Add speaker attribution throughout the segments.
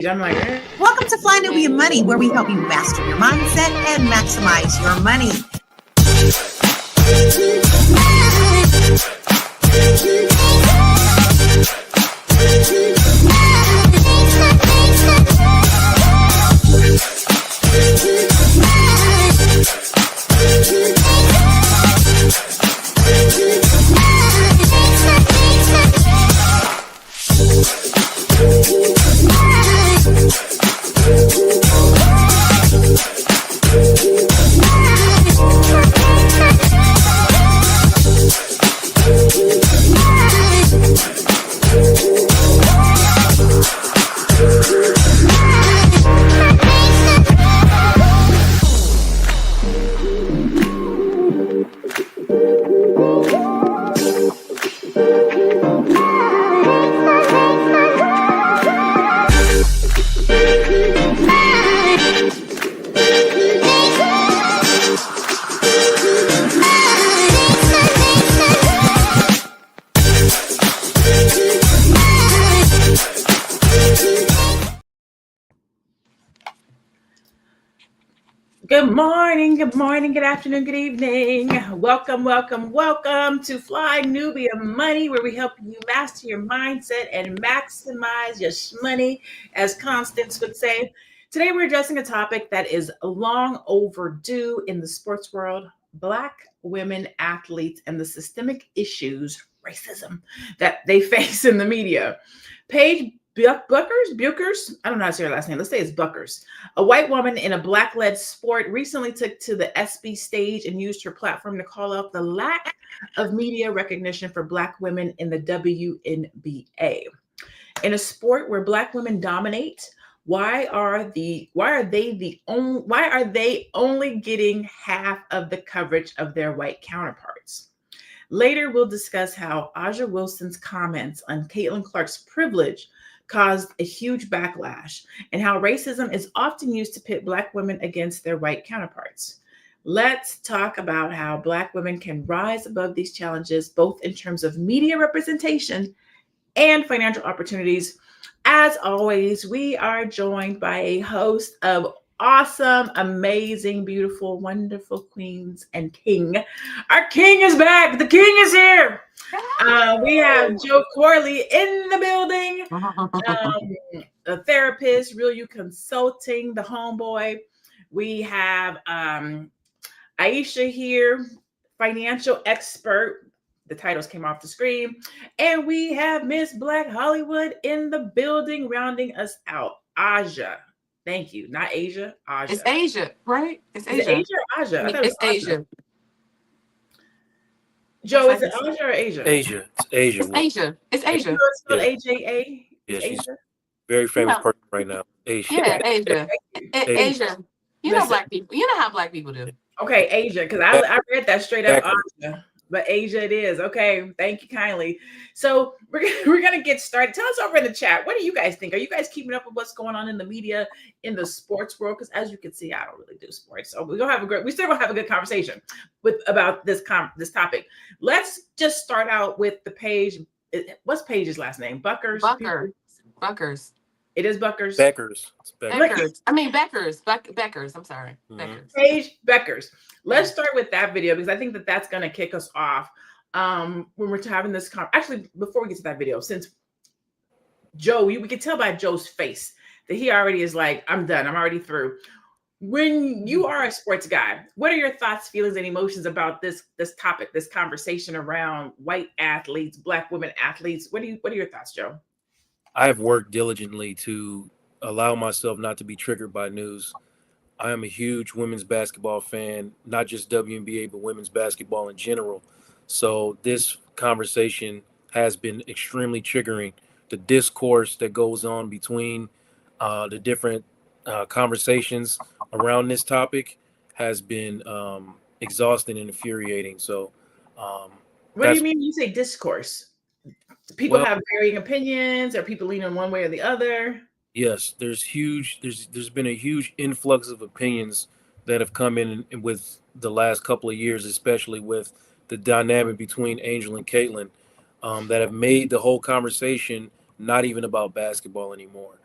Speaker 1: I'm like,
Speaker 2: Welcome to Fly Nubian Money, where we help you master your mindset and maximize your money.
Speaker 1: Good morning, good afternoon, good evening. Welcome to Fly Nubian Money, where we help you master your mindset and maximize your money, as Constance would say. Today, we're addressing a topic that is long overdue in the sports world: Black women athletes and the systemic issues, racism, that they face in the media. Paige Bueckers, I don't know how to say her last name. Let's say it's Bueckers. A white woman in a Black-led sport recently took to the ESPY stage and used her platform to call out the lack of media recognition for Black women in the WNBA. In a sport where Black women dominate, why are they only getting half of the coverage of their white counterparts? Later, we'll discuss how Aja Wilson's comments on Caitlin Clark's privilege caused a huge backlash, and how racism is often used to pit Black women against their white counterparts. Let's talk about how Black women can rise above these challenges, both in terms of media representation and financial opportunities. As always, we are joined by a host of awesome, amazing, beautiful, wonderful queens and king. Our king is back. The king is here. We have Joe Corley in the building, a therapist, Real You Consulting, the homeboy. We have Aisha here, financial expert. The titles came off the screen. And we have Miss Black Hollywood in the building, rounding us out. Aja. Thank you. Not Asia, Aja.
Speaker 3: It's Asia, right? It's Asia.
Speaker 1: Is it Asia or Aja? I thought
Speaker 3: it's Asia.
Speaker 1: Joe, is it Aja or Asia?
Speaker 4: Asia. It's Asia.
Speaker 3: It's Asia. It's Asia.
Speaker 1: It's spelled AJA?
Speaker 4: Yeah, she's
Speaker 1: Asia?
Speaker 4: very famous person right now. Asia.
Speaker 3: Yeah, Asia. Asia. You know Black people. You know how Black people do.
Speaker 1: Okay, Asia, because I read that straight up Asia. But Asia it is. Okay, thank you kindly. So we're gonna get started. Tell us over in the chat, what do you guys think? Are you guys keeping up with what's going on in the media, in the sports world? Because as you can see, I don't really do sports. So we still gonna have a good conversation about this topic. Let's just start out with the Paige. What's Paige's last name? Bueckers?
Speaker 3: Bueckers.
Speaker 1: It is Bueckers.
Speaker 4: Beckers.
Speaker 3: Beckers. I mean Beckers. Beckers. I'm sorry. Beckers.
Speaker 1: Paige Bueckers. Let's start with that video because I think that's going to kick us off when we're having this. Actually, before we get to that video, since Joe, we can tell by Joe's face that he already is like, I'm done. I'm already through. When you are a sports guy, what are your thoughts, feelings, and emotions about this topic, this conversation around white athletes, Black women athletes? What are your thoughts, Joe?
Speaker 4: I have worked diligently to allow myself not to be triggered by news. I am a huge women's basketball fan, not just WNBA, but women's basketball in general. So this conversation has been extremely triggering. The discourse that goes on between the different conversations around this topic has been exhausting and infuriating. So
Speaker 1: what do you mean you say discourse? People have varying opinions, or people leaning one way or the other?
Speaker 4: Yes, there's been a huge influx of opinions that have come in with the last couple of years, especially with the dynamic between Angel and Caitlin, that have made the whole conversation not even about basketball anymore.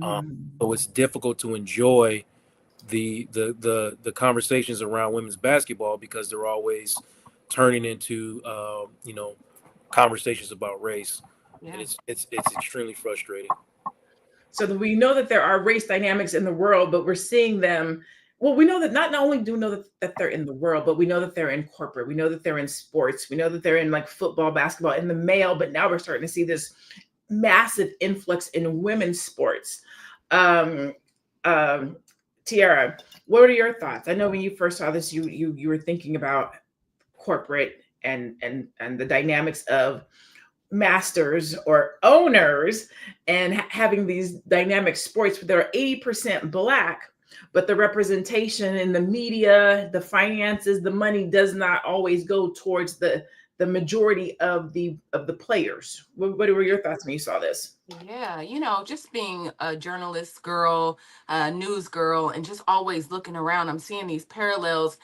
Speaker 4: So it's difficult to enjoy the conversations around women's basketball because they're always turning into conversations about race.
Speaker 3: Yeah.
Speaker 4: And it's extremely frustrating.
Speaker 1: So that we know that there are race dynamics in the world, but we're seeing them. Well, we know that not only do we know that they're in the world, but we know that they're in corporate. We know that they're in sports. We know that they're in like football, basketball, in the male. But now we're starting to see this massive influx in women's sports. Tiara, what are your thoughts? I know when you first saw this, you were thinking about corporate and the dynamics of masters or owners and having these dynamic sports that are 80% Black, but the representation in the media, the finances, the money does not always go towards the majority of the players. What were your thoughts when you saw this?
Speaker 3: Yeah, just being a journalist girl, news girl, and just always looking around, I'm seeing these parallels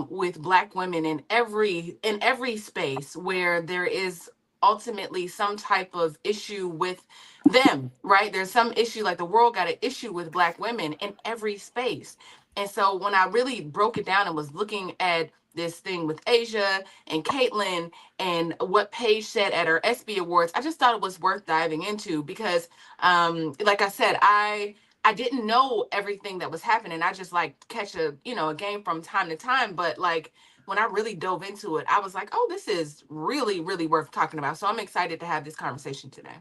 Speaker 3: with Black women in every space where there is ultimately some type of issue with them, right? There's some issue, like the world got an issue with Black women in every space. And so when I really broke it down and was looking at this thing with Asia and Caitlin and what Paige said at her ESPY Awards, I just thought it was worth diving into because, like I said, I didn't know everything that was happening. I just like catch a game from time to time, but like when I really dove into it, I was like, oh, this is really, really worth talking about. So I'm excited to have this conversation today.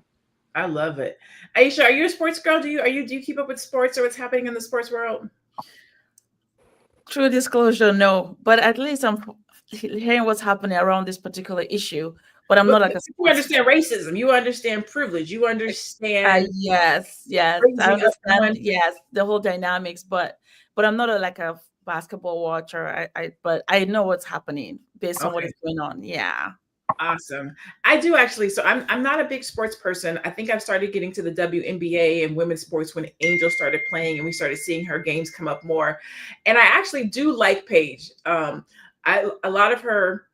Speaker 1: I love it. Aisha, are you a sports girl? Do you keep up with sports or what's happening in the sports world?
Speaker 5: True disclosure, no. But at least I'm hearing what's happening around this particular issue. But I'm not like a.
Speaker 1: You understand racism. You understand privilege. You understand.
Speaker 5: Yes, I understand. Yes, the whole dynamics. But I'm not like a basketball watcher. But I know what's happening based on what is going on. Yeah.
Speaker 1: Awesome. I do actually. So I'm not a big sports person. I think I've started getting to the WNBA and women's sports when Angel started playing and we started seeing her games come up more. And I actually do like Paige. A lot of her,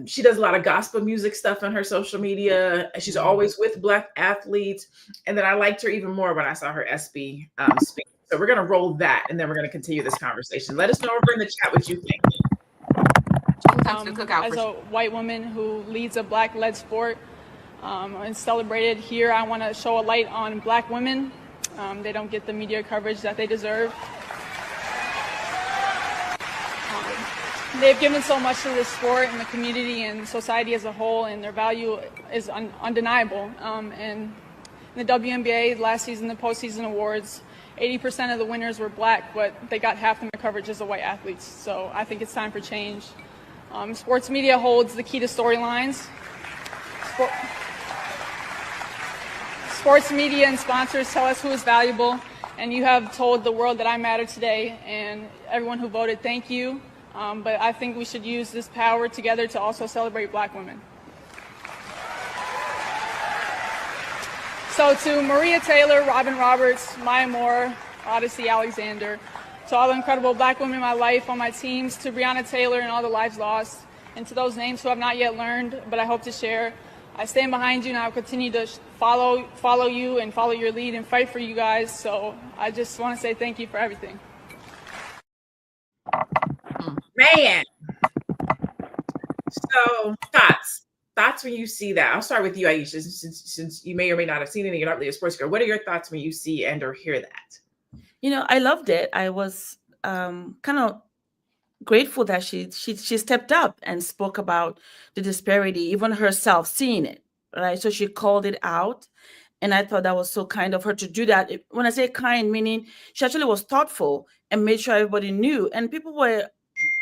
Speaker 1: she does a lot of gospel music stuff on her social media. She's always with Black athletes. And then I liked her even more when I saw her ESPY speak. So we're going to roll that and then we're going to continue this conversation. Let us know over in the chat what you think.
Speaker 6: As a white woman who leads a Black-led sport and celebrated here, I want to show a light on Black women. They don't get the media coverage that they deserve. They've given so much to this sport and the community and society as a whole, and their value is undeniable. And in the WNBA last season, the postseason awards, 80% of the winners were Black, but they got half the coverage as the white athletes. So I think it's time for change. Sports media holds the key to storylines. Sports media and sponsors tell us who is valuable, and you have told the world that I matter today, and everyone who voted, thank you. But I think we should use this power together to also celebrate Black women. So to Maria Taylor, Robin Roberts, Maya Moore, Odyssey Alexander, to all the incredible Black women in my life, on my teams, to Breonna Taylor and all the lives lost, and to those names who have not yet learned, but I hope to share, I stand behind you and I will continue to follow you and follow your lead and fight for you guys. So I just want to say thank you for everything.
Speaker 1: Man. So thoughts when you see that. I'll start with you, Aisha, since you may or may not have seen it and you're not really a sports girl. What are your thoughts when you see and or hear that?
Speaker 5: I loved it. I was kind of grateful that she stepped up and spoke about the disparity, even herself seeing it, right? So she called it out. And I thought that was so kind of her to do that. When I say kind, meaning she actually was thoughtful and made sure everybody knew. And people were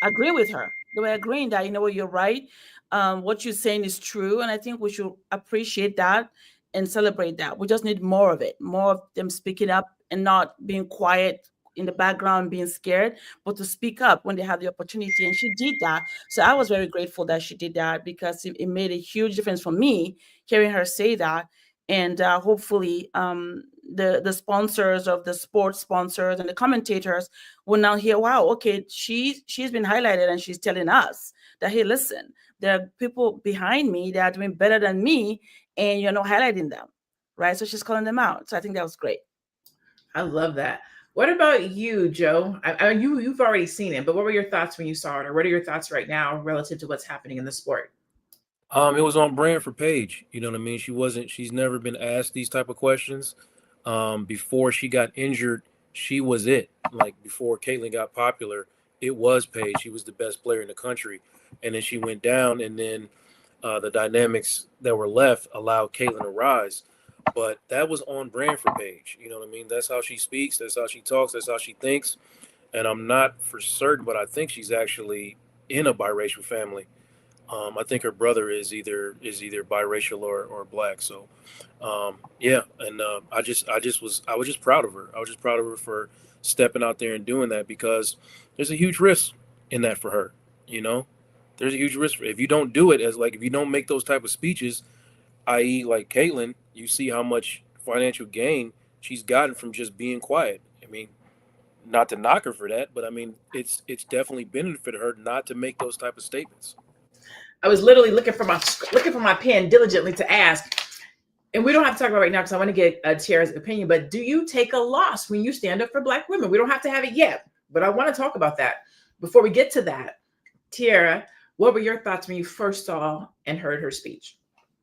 Speaker 5: agreeing with her. They were agreeing that, you're right. What you're saying is true. And I think we should appreciate that and celebrate that. We just need more of it, more of them speaking up and not being quiet in the background, being scared, but to speak up when they have the opportunity. And she did that. So I was very grateful that she did that because it made a huge difference for me hearing her say that. And hopefully the sponsors of the sports sponsors and the commentators will now hear, wow, okay, she's been highlighted and she's telling us that, hey, listen, there are people behind me that are doing better than me and you're not highlighting them. right? So she's calling them out. So I think that was great.
Speaker 1: I love that. What about you, Joe? You've already seen it, but what were your thoughts when you saw it, or what are your thoughts right now relative to what's happening in the sport?
Speaker 4: It was on brand for Paige. You know what I mean? She's never been asked these type of questions. Before she got injured, she was it. Like before Caitlin got popular, it was Paige. She was the best player in the country. And then she went down, and then the dynamics that were left allowed Caitlin to rise. But that was on brand for Paige. You know what I mean? That's how she speaks. That's how she talks. That's how she thinks. And I'm not for certain, but I think she's actually in a biracial family. I think her brother is either biracial or black. So, yeah. And I was just proud of her. I was just proud of her for stepping out there and doing that, because there's a huge risk in that for her. You know, there's a huge risk if you don't do it, if you don't make those type of speeches, i.e. like Caitlin, you see how much financial gain she's gotten from just being quiet. I mean, not to knock her for that, but I mean, it's definitely benefited her not to make those type of statements.
Speaker 1: I was literally looking for my pen diligently to ask, and we don't have to talk about it right now because I want to get Tiara's opinion, but do you take a loss when you stand up for Black women? We don't have to have it yet, but I want to talk about that. Before we get to that, Tiara, what were your thoughts when you first saw and heard her speech?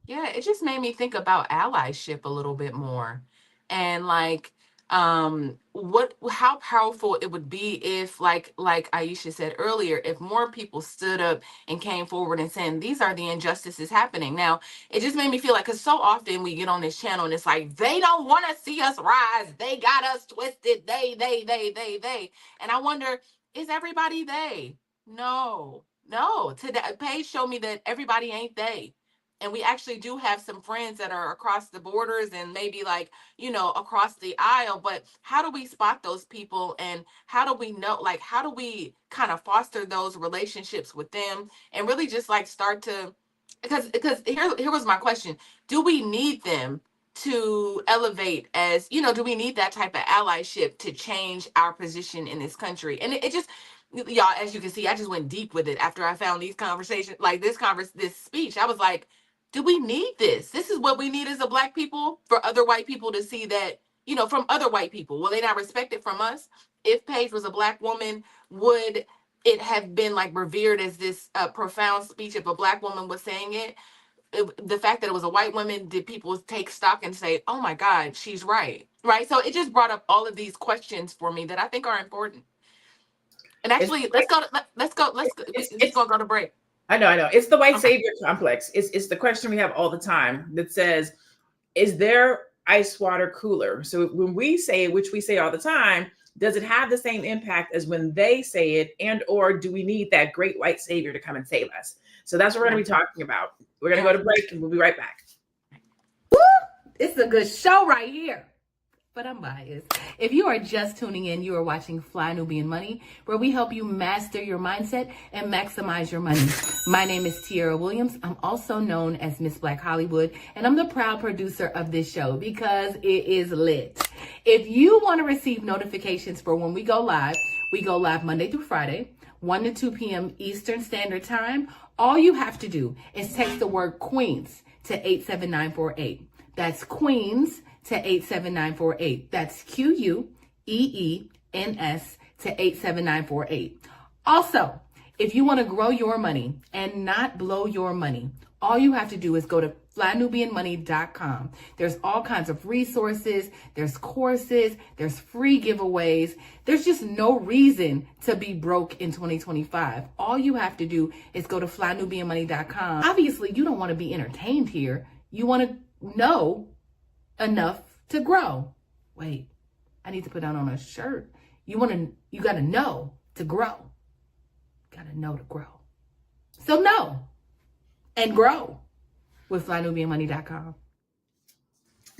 Speaker 3: Yeah, it just made me think about allyship a little bit more, and like how powerful it would be if like Aisha said earlier, if more people stood up and came forward and saying these are the injustices happening. Now it just made me feel like, because so often we get on this channel and it's like they don't want to see us rise, they got us twisted, they, and I wonder, is everybody they? No, today Paige showed me that everybody ain't they. And we actually do have some friends that are across the borders and maybe like, across the aisle. But how do we spot those people? And how do we know, like, how do we kind of foster those relationships with them and really just like start to, because here was my question. Do we need them to elevate as, do we need that type of allyship to change our position in this country? And it just, y'all, as you can see, I just went deep with it after I found these conversations, like this speech. I was like, do we need this? This is what we need as a Black people, for other white people to see that, from other white people. Will they not respect it from us? If Paige was a Black woman, would it have been like revered as this profound speech if a Black woman was saying it? The fact that it was a white woman, did people take stock and say, oh my God, she's right? Right. So it just brought up all of these questions for me that I think are important. And actually, let's go to break.
Speaker 1: I know. It's the white savior complex. It's the question we have all the time that says, is there ice water cooler? So when we say it, which we say all the time, does it have the same impact as when they say it? And or do we need that great white savior to come and save us? So that's what we're going to be talking about. We're going to go to break and we'll be right back.
Speaker 7: Woo! It's a good show right here. But I'm biased. If you are just tuning in, you are watching Fly Nubian Money, where we help you master your mindset and maximize your money. My name is Tiara Williams. I'm also known as Miss Black Hollywood, and I'm the proud producer of this show because it is lit. If you want to receive notifications for when we go live Monday through Friday, 1 to 2 p.m. Eastern Standard Time. All you have to do is text the word Queens to 87948. That's Queens to 87948. That's QUEENS to 87948. Also, if you want to grow your money and not blow your money, all you have to do is go to flynubianmoney.com. There's all kinds of resources, there's courses, there's free giveaways. There's just no reason to be broke in 2025. All you have to do is go to flynubianmoney.com. Obviously, you don't want to be entertained here. You want to know enough to grow. Wait, I need to put that on a shirt. You got to know to grow. Got to know to grow. So know and grow with flynubianmoney.com.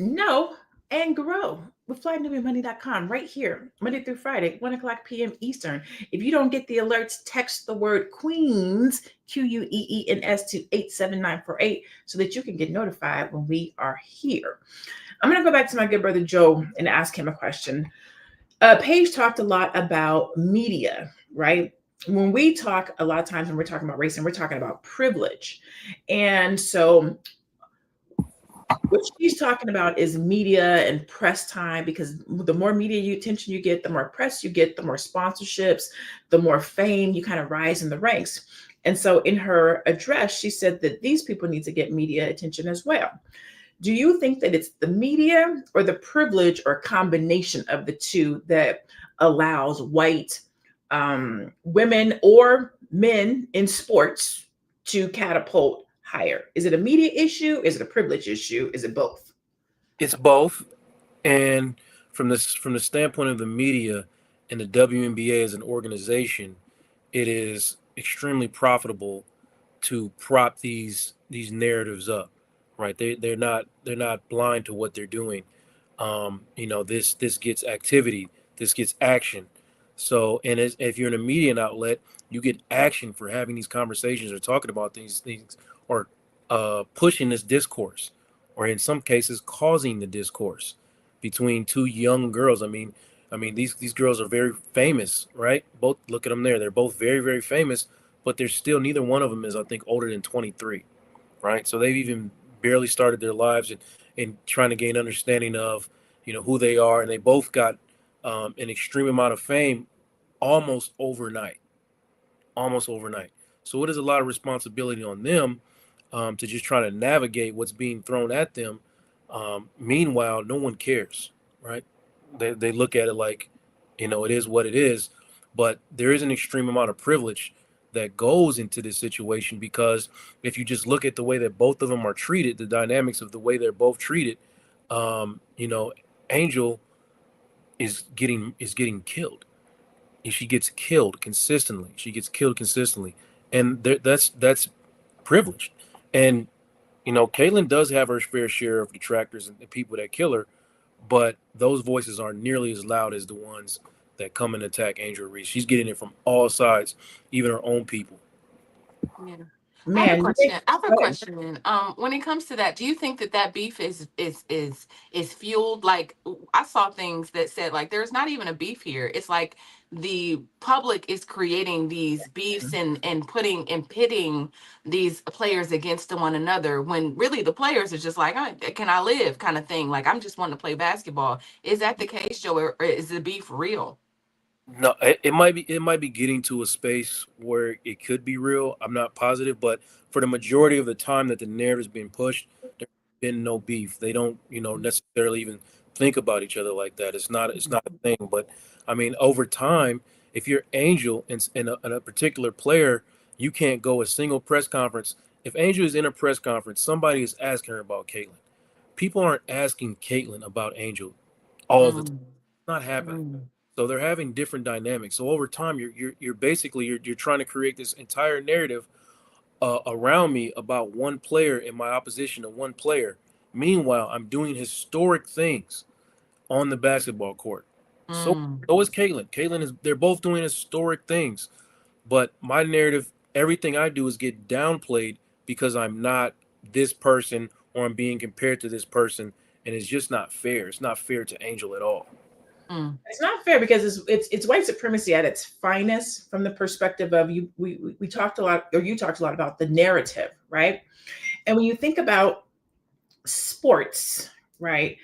Speaker 1: Know and grow with flynubianmoney.com right here, Monday through Friday, 1 o'clock p.m. Eastern. If you don't get the alerts, text the word Queens, QUEENS to 87948 so that you can get notified when we are here. I'm going to go back to my good brother Joe and ask him a question. Paige talked a lot about media, right? When we talk, a lot of times when we're talking about race, and we're talking about privilege. And so What she's talking about is media and press time, because the more media attention you get, the more press you get, the more sponsorships, the more fame, you kind of rise in the ranks. And so in her address, she said that these people need to get media attention as well. Do you think that it's the media or the privilege or combination of the two that allows white women or men in sports to catapult higher? Is it a media issue? Is it a privilege issue? Is it both?
Speaker 4: It's both. And from the standpoint of the media and the WNBA as an organization, it is extremely profitable to prop these narratives up, right? They're not blind to what they're doing. This gets activity, this gets action. So, and if you're in a media outlet, you get action for having these conversations or talking about these things, or pushing this discourse, or in some cases causing the discourse between two young girls. I mean, these girls are very famous, right? Both, look at them there. They're both very, very famous, but they're still, neither one of them is, I think, older than 23, right? So they've even barely started their lives and trying to gain understanding of, who they are. And they both got an extreme amount of fame almost overnight. So it is a lot of responsibility on them to just try to navigate what's being thrown at them. Meanwhile, no one cares, right? They look at it like, it is what it is. But there is an extreme amount of privilege that goes into this situation, because if you just look at the way that both of them are treated, the dynamics of the way they're both treated, Angel is getting killed. She gets killed consistently. And that's privileged. And Caitlyn does have her fair share of detractors and people that kill her, but those voices aren't nearly as loud as the ones that come and attack Angel Reese. She's getting it from all sides, even her own people.
Speaker 3: Yeah.
Speaker 1: Man,
Speaker 3: I have a question. When it comes to that, do you think that beef is fueled? Like, I saw things that said, like, there's not even a beef here. It's like the public is creating these beefs and pitting these players against one another, when really the players are just like, oh, can I live, kind of thing. Like, I'm just wanting to play basketball. Is that the case, Joe, or is the beef real?
Speaker 4: No, it might be getting to a space where it could be real. I'm not positive, but for the majority of the time that the narrative's been pushed, there's been no beef. They don't, necessarily even think about each other like that. It's not a thing. But I mean, over time, if you're Angel and a particular player, you can't go a single press conference. If Angel is in a press conference, somebody is asking her about Caitlyn. People aren't asking Caitlyn about Angel all the time. It's not happening. So they're having different dynamics. So over time, you're basically you're trying to create this entire narrative around me about one player in my opposition to one player. Meanwhile, I'm doing historic things on the basketball court. So is Caitlyn. They're both doing historic things. But my narrative, everything I do is get downplayed because I'm not this person, or I'm being compared to this person, and it's just not fair. It's not fair to Angel at all.
Speaker 1: It's not fair, because it's white supremacy at its finest, from the perspective of you. We talked a lot, or you talked a lot, about the narrative, right? And when you think about sports, right,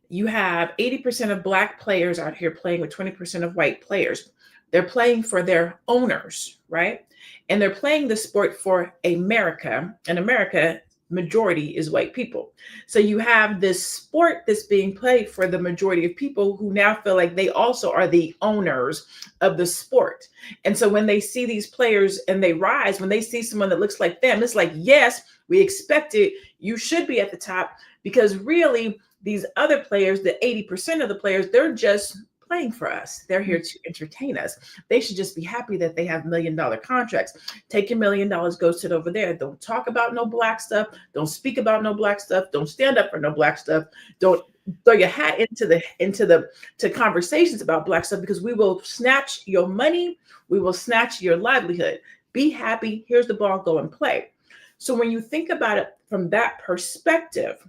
Speaker 1: you have 80% of Black players out here playing with 20% of white players. They're playing for their owners, right? And they're playing the sport for America, and America, majority, is white people. So you have this sport that's being played for the majority of people, who now feel like they also are the owners of the sport. And so when they see these players and they rise, when they see someone that looks like them, it's like, yes, we expect it. You should be at the top, because really these other players, the 80% of the players, they're just playing for us. They're here to entertain us. They should just be happy that they have $1 million contracts. Take your $1 million, go sit over there. Don't talk about no Black stuff. Don't speak about no Black stuff. Don't stand up for no Black stuff. Don't throw your hat into conversations about Black stuff, because we will snatch your money. We will snatch your livelihood. Be happy. Here's the ball. Go and play. So when you think about it from that perspective,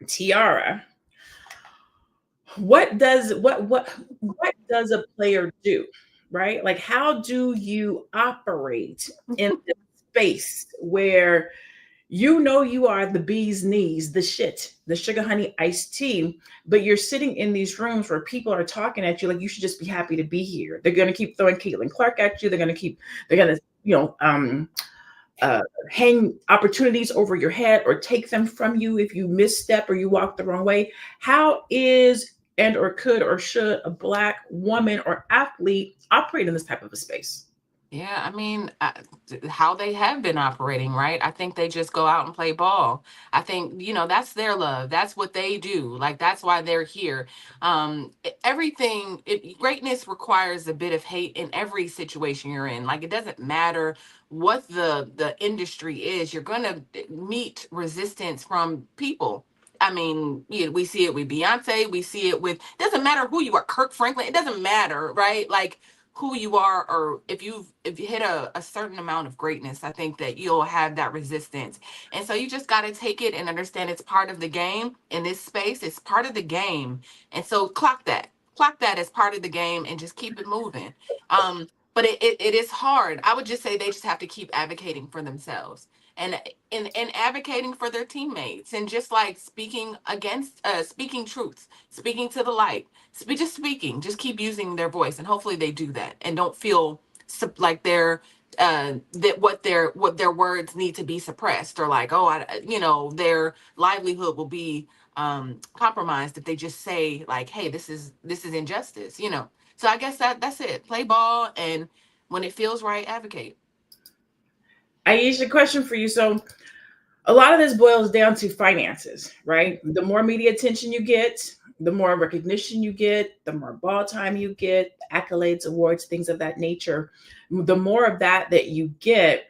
Speaker 1: Tiara, what does a player do, right? Like, how do you operate in the space where You know you are the bee's knees, the shit, the sugar honey iced tea, but you're sitting in these rooms where people are talking at you like you should just be happy to be here. They're going to keep throwing Caitlin Clark at you. They're going to, hang opportunities over your head or take them from you if you misstep or you walk the wrong way. How is and or could or should a Black woman or athlete operate in this type of a space?
Speaker 3: Yeah, I mean, how they have been operating, right? I think they just go out and play ball. I think, that's their love. That's what they do. Like, that's why they're here. Greatness requires a bit of hate in every situation you're in. Like, it doesn't matter what the industry is, you're going to meet resistance from people. I mean, we see it with Beyonce. We see it with, doesn't matter who you are, Kirk Franklin. It doesn't matter, right? Like, who you are, or if you hit a certain amount of greatness, I think that you'll have that resistance. And so you just got to take it and understand it's part of the game. In this space, it's part of the game. And so clock that as part of the game and just keep it moving. But it is hard. I would just say they just have to keep advocating for themselves and advocating for their teammates, and just like speaking truths, speaking to the light, just keep using their voice, and hopefully they do that and don't feel like they're that what their words need to be suppressed, or like, their livelihood will be compromised if they just say like, hey, this is injustice. So I guess that's it. Play ball, and when it feels right, advocate.
Speaker 1: Aisha, question for you. So a lot of this boils down to finances, right? The more media attention you get, the more recognition you get, the more ball time you get, accolades, awards, things of that nature. The more of that you get,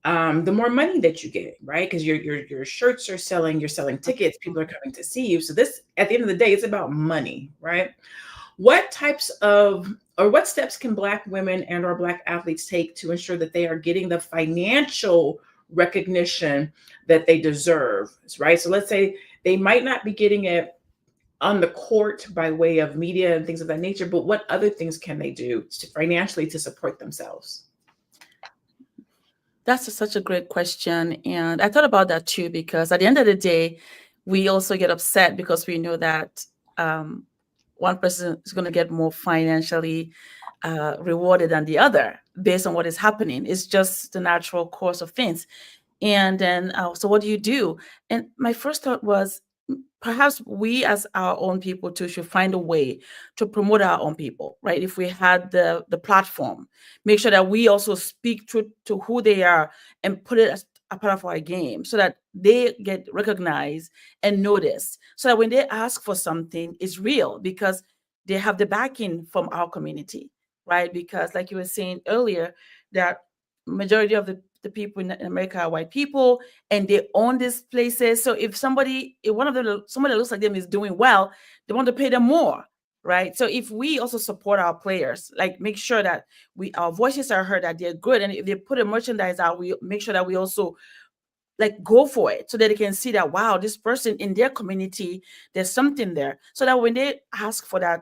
Speaker 1: the more money that you get, right? Because your shirts are selling, you're selling tickets, people are coming to see you. So this, at the end of the day, it's about money, right? What steps can Black women and or Black athletes take to ensure that they are getting the financial recognition that they deserve, right? So let's say they might not be getting it on the court by way of media and things of that nature, but what other things can they do financially to support themselves?
Speaker 5: That's such a great question. And I thought about that too, because at the end of the day, we also get upset because we know that one person is going to get more financially rewarded than the other based on what is happening. It's just the natural course of things. And then, so what do you do? And my first thought was, perhaps we as our own people too should find a way to promote our own people, right? If we had the platform, make sure that we also speak to who they are and put it as a part of our game so that they get recognized and noticed, so that when they ask for something, it's real because they have the backing from our community, right? Because like you were saying earlier, that majority of the people in America are white people and they own these places. So if somebody that looks like them is doing well, they want to pay them more, right? So if we also support our players, like make sure that our voices are heard, that they're good, and if they put a merchandise out, we make sure that we also like go for it so that they can see that, wow, this person in their community, there's something there, so that when they ask for that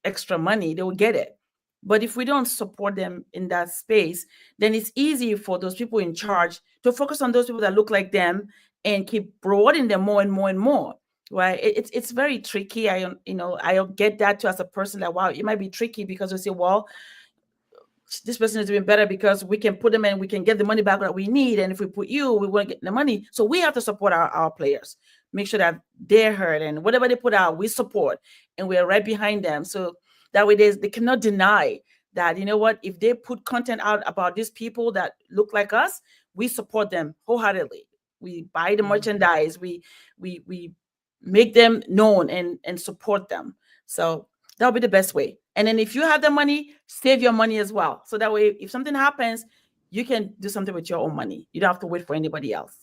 Speaker 5: extra money, they will get it. But if we don't support them in that space, then it's easy for those people in charge to focus on those people that look like them and keep rewarding them more and more and more. Right? It's very tricky. I get that too as a person, that wow, it might be tricky because we say, well, this person is doing better because we can put them in, we can get the money back that we need. And if we put you, we won't get the money. So we have to support our players, make sure that they're heard, and whatever they put out, we support and we're right behind them. So that way they cannot deny that, you know what, if they put content out about these people that look like us, we support them wholeheartedly. We buy the merchandise, we make them known and support them. So that'll be the best way. And then if you have the money, save your money as well. So that way, if something happens, you can do something with your own money. You don't have to wait for anybody else.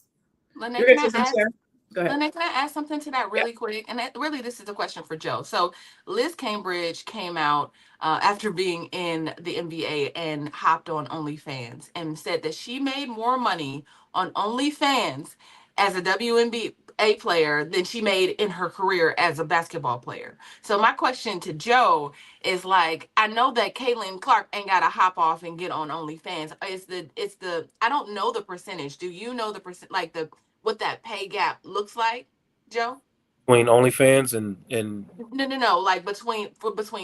Speaker 3: Lene, can I add something to that really quick? And this is a question for Joe. So Liz Cambridge came out after being in the NBA and hopped on OnlyFans and said that she made more money on OnlyFans as a WNBA player than she made in her career as a basketball player. So my question to Joe is, like, I know that Caitlin Clark ain't got to hop off and get on OnlyFans. I don't know the percentage. Do you know the percent, like the what that pay gap looks like, Joe?
Speaker 4: Between OnlyFans and
Speaker 3: No. Like between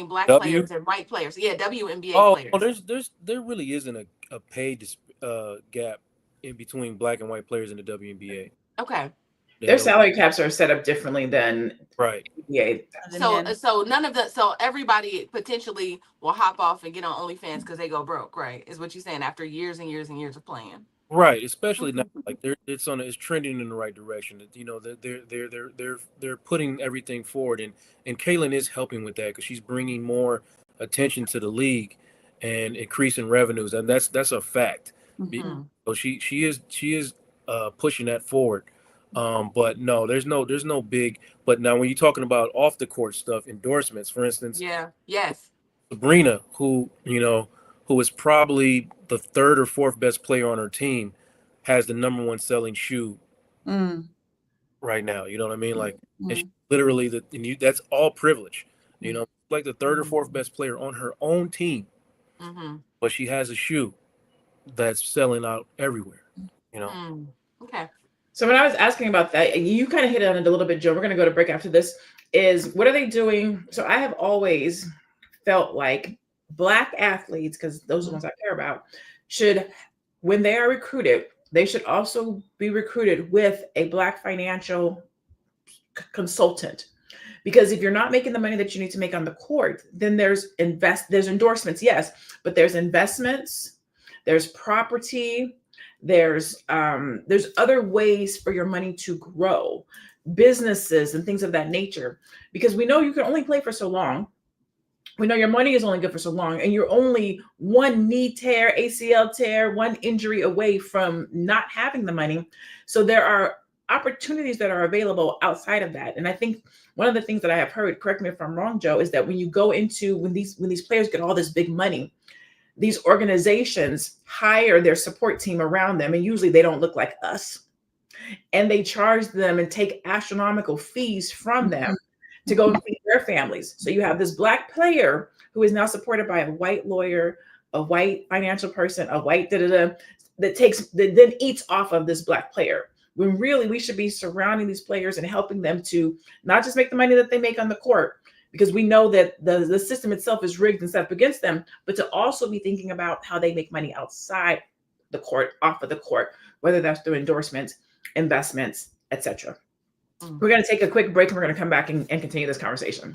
Speaker 3: black
Speaker 4: W.
Speaker 3: players and white players. Yeah, WNBA
Speaker 4: Oh,
Speaker 3: players.
Speaker 4: there really isn't a pay gap in between black and white players in the WNBA.
Speaker 3: Okay.
Speaker 1: Their salary caps are set up differently than
Speaker 4: right.
Speaker 1: NBA.
Speaker 3: So none of the everybody potentially will hop off and get on OnlyFans because they go broke, right? Is what you're saying after years and years and years of playing.
Speaker 4: Right, especially now, like it's trending in the right direction. You know, they're putting everything forward, and Kaylin is helping with that because she's bringing more attention to the league and increasing revenues, and that's a fact.
Speaker 3: Mm-hmm.
Speaker 4: So she is pushing that forward. But no, there's no big. But now when you're talking about off the court stuff, endorsements, for instance, Sabrina, who is probably the third or fourth best player on her team, has the #1 selling shoe right now. You know what I mean? Like, it's literally that's all privilege. You know, like the third or fourth best player on her own team, but she has a shoe that's selling out everywhere. You know.
Speaker 3: Okay.
Speaker 1: So when I was asking about that, you kind of hit on it a little bit, Joe. We're going to go to break after this. Is what are they doing? So I have always felt like Black athletes, because those are the ones I care about, should, when they are recruited, they should also be recruited with a Black financial consultant. Because if you're not making the money that you need to make on the court, then there's endorsements, yes, but there's investments, there's property, there's other ways for your money to grow, businesses and things of that nature. Because we know you can only play for so long. We know your money is only good for so long, and you're only one knee tear, ACL tear, one injury away from not having the money. So there are opportunities that are available outside of that. And I think one of the things that I have heard, correct me if I'm wrong, Joe, is that when you go into, when these players get all this big money, these organizations hire their support team around them, and usually they don't look like us. And they charge them and take astronomical fees from them to go and feed their families. So you have this Black player who is now supported by a white lawyer, a white financial person, a white that then eats off of this Black player. When really we should be surrounding these players and helping them to not just make the money that they make on the court, because we know that the system itself is rigged and set up against them, but to also be thinking about how they make money outside the court, off of the court, whether that's through endorsements, investments, etc. We're going to take a quick break, and we're going to come back and continue this conversation.